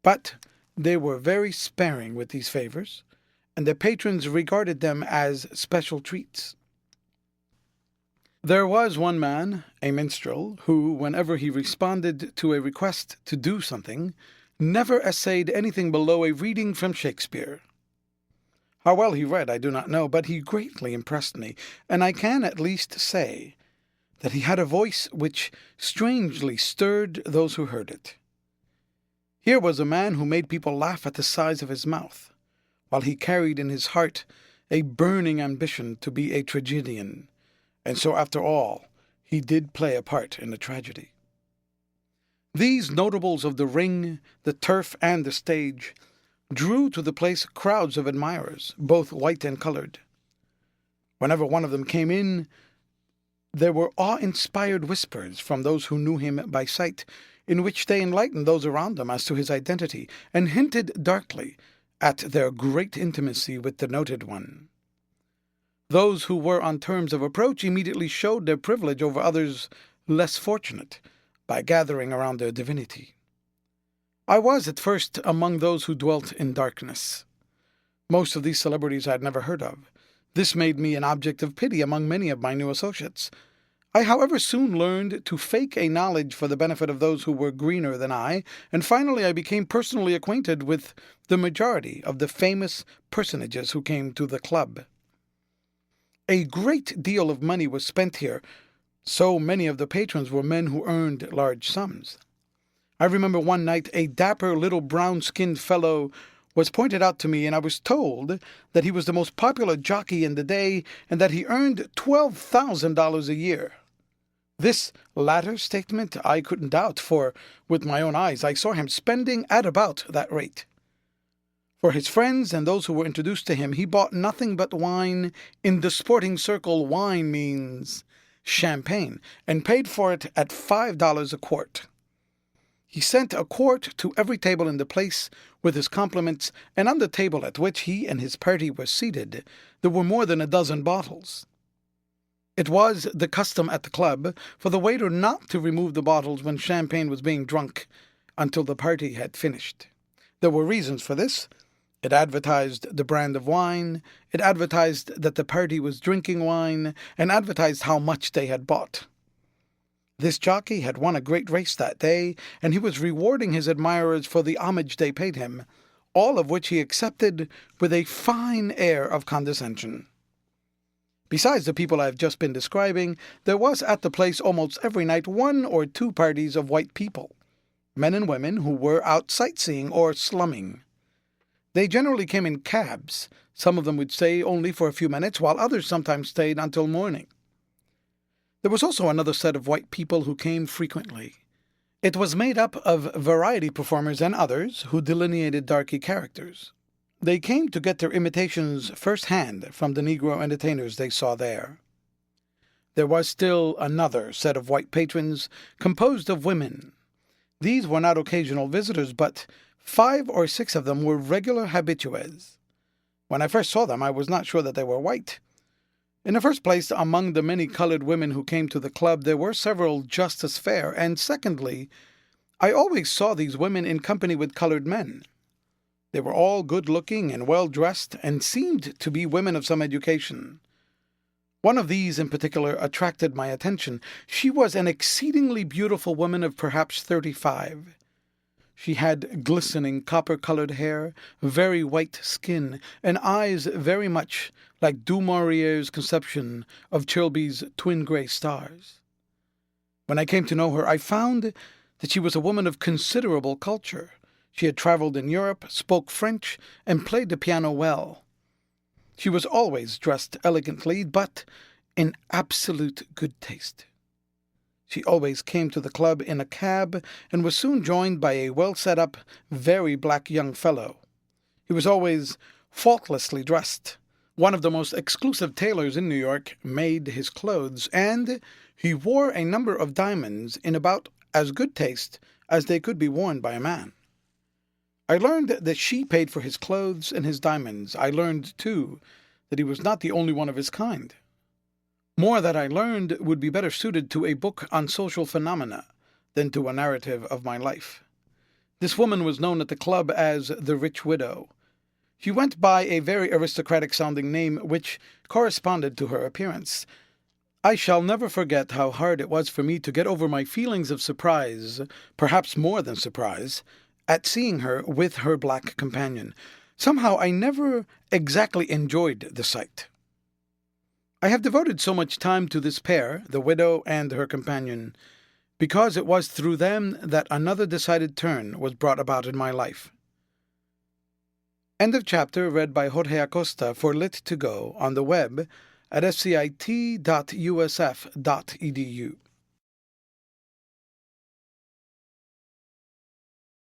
But they were very sparing with these favors, and the patrons regarded them as special treats. There was one man, a minstrel, who, whenever he responded to a request to do something, never essayed anything below a reading from Shakespeare. How well he read I do not know, but he greatly impressed me, and I can at least say that he had a voice which strangely stirred those who heard it. Here was a man who made people laugh at the size of his mouth, while he carried in his heart a burning ambition to be a tragedian, and so after all he did play a part in the tragedy. These notables of the ring, the turf, and the stage drew to the place crowds of admirers, both white and colored. Whenever one of them came in, there were awe-inspired whispers from those who knew him by sight, in which they enlightened those around them as to his identity, and hinted darkly at their great intimacy with the noted one. Those who were on terms of approach immediately showed their privilege over others less fortunate by gathering around their divinity. I was at first among those who dwelt in darkness. Most of these celebrities I had never heard of. This made me an object of pity among many of my new associates. I, however, soon learned to fake a knowledge for the benefit of those who were greener than I, and finally I became personally acquainted with the majority of the famous personages who came to the club. A great deal of money was spent here. So many of the patrons were men who earned large sums. I remember one night a dapper little brown-skinned fellow was pointed out to me, and I was told that he was the most popular jockey in the day and that he earned $12,000 a year. This latter statement I couldn't doubt, for with my own eyes I saw him spending at about that rate. For his friends and those who were introduced to him, he bought nothing but wine. In the sporting circle, wine means champagne, and paid for it at $5 a quart. He sent a quart to every table in the place with his compliments, and on the table at which he and his party were seated, there were more than a dozen bottles. It was the custom at the club for the waiter not to remove the bottles when champagne was being drunk until the party had finished. There were reasons for this. It advertised the brand of wine, it advertised that the party was drinking wine, and advertised how much they had bought. This jockey had won a great race that day, and he was rewarding his admirers for the homage they paid him, all of which he accepted with a fine air of condescension. Besides the people I have just been describing, there was at the place almost every night 1 or 2 parties of white people, men and women who were out sightseeing or slumming. They generally came in cabs. Some of them would stay only for a few minutes, while others sometimes stayed until morning. There was also another set of white people who came frequently. It was made up of variety performers and others who delineated darky characters. They came to get their imitations first-hand from the Negro entertainers they saw there. There was still another set of white patrons composed of women. These were not occasional visitors, but 5 or 6 of them were regular habitués. When I first saw them, I was not sure that they were white. In the first place, among the many colored women who came to the club, there were several just as fair, and secondly, I always saw these women in company with colored men. They were all good-looking and well-dressed, and seemed to be women of some education. One of these in particular attracted my attention. She was an exceedingly beautiful woman of perhaps 35. She had glistening copper-colored hair, very white skin, and eyes very much like Du Maurier's conception of Chilby's twin gray stars. When I came to know her, I found that she was a woman of considerable culture. She had traveled in Europe, spoke French, and played the piano well. She was always dressed elegantly, but in absolute good taste. She always came to the club in a cab, and was soon joined by a well-set-up, very black young fellow. He was always faultlessly dressed. One of the most exclusive tailors in New York made his clothes, and he wore a number of diamonds in about as good taste as they could be worn by a man. I learned that she paid for his clothes and his diamonds. I learned, too, that he was not the only one of his kind. More that I learned would be better suited to a book on social phenomena than to a narrative of my life. This woman was known at the club as the Rich Widow. She went by a very aristocratic-sounding name which corresponded to her appearance. I shall never forget how hard it was for me to get over my feelings of surprise, perhaps more than surprise, at seeing her with her black companion. Somehow I never exactly enjoyed the sight. I have devoted so much time to this pair, the widow and her companion, because it was through them that another decided turn was brought about in my life. End of chapter, read by Jorge Acosta for Lit2Go on the web at fcit.usf.edu.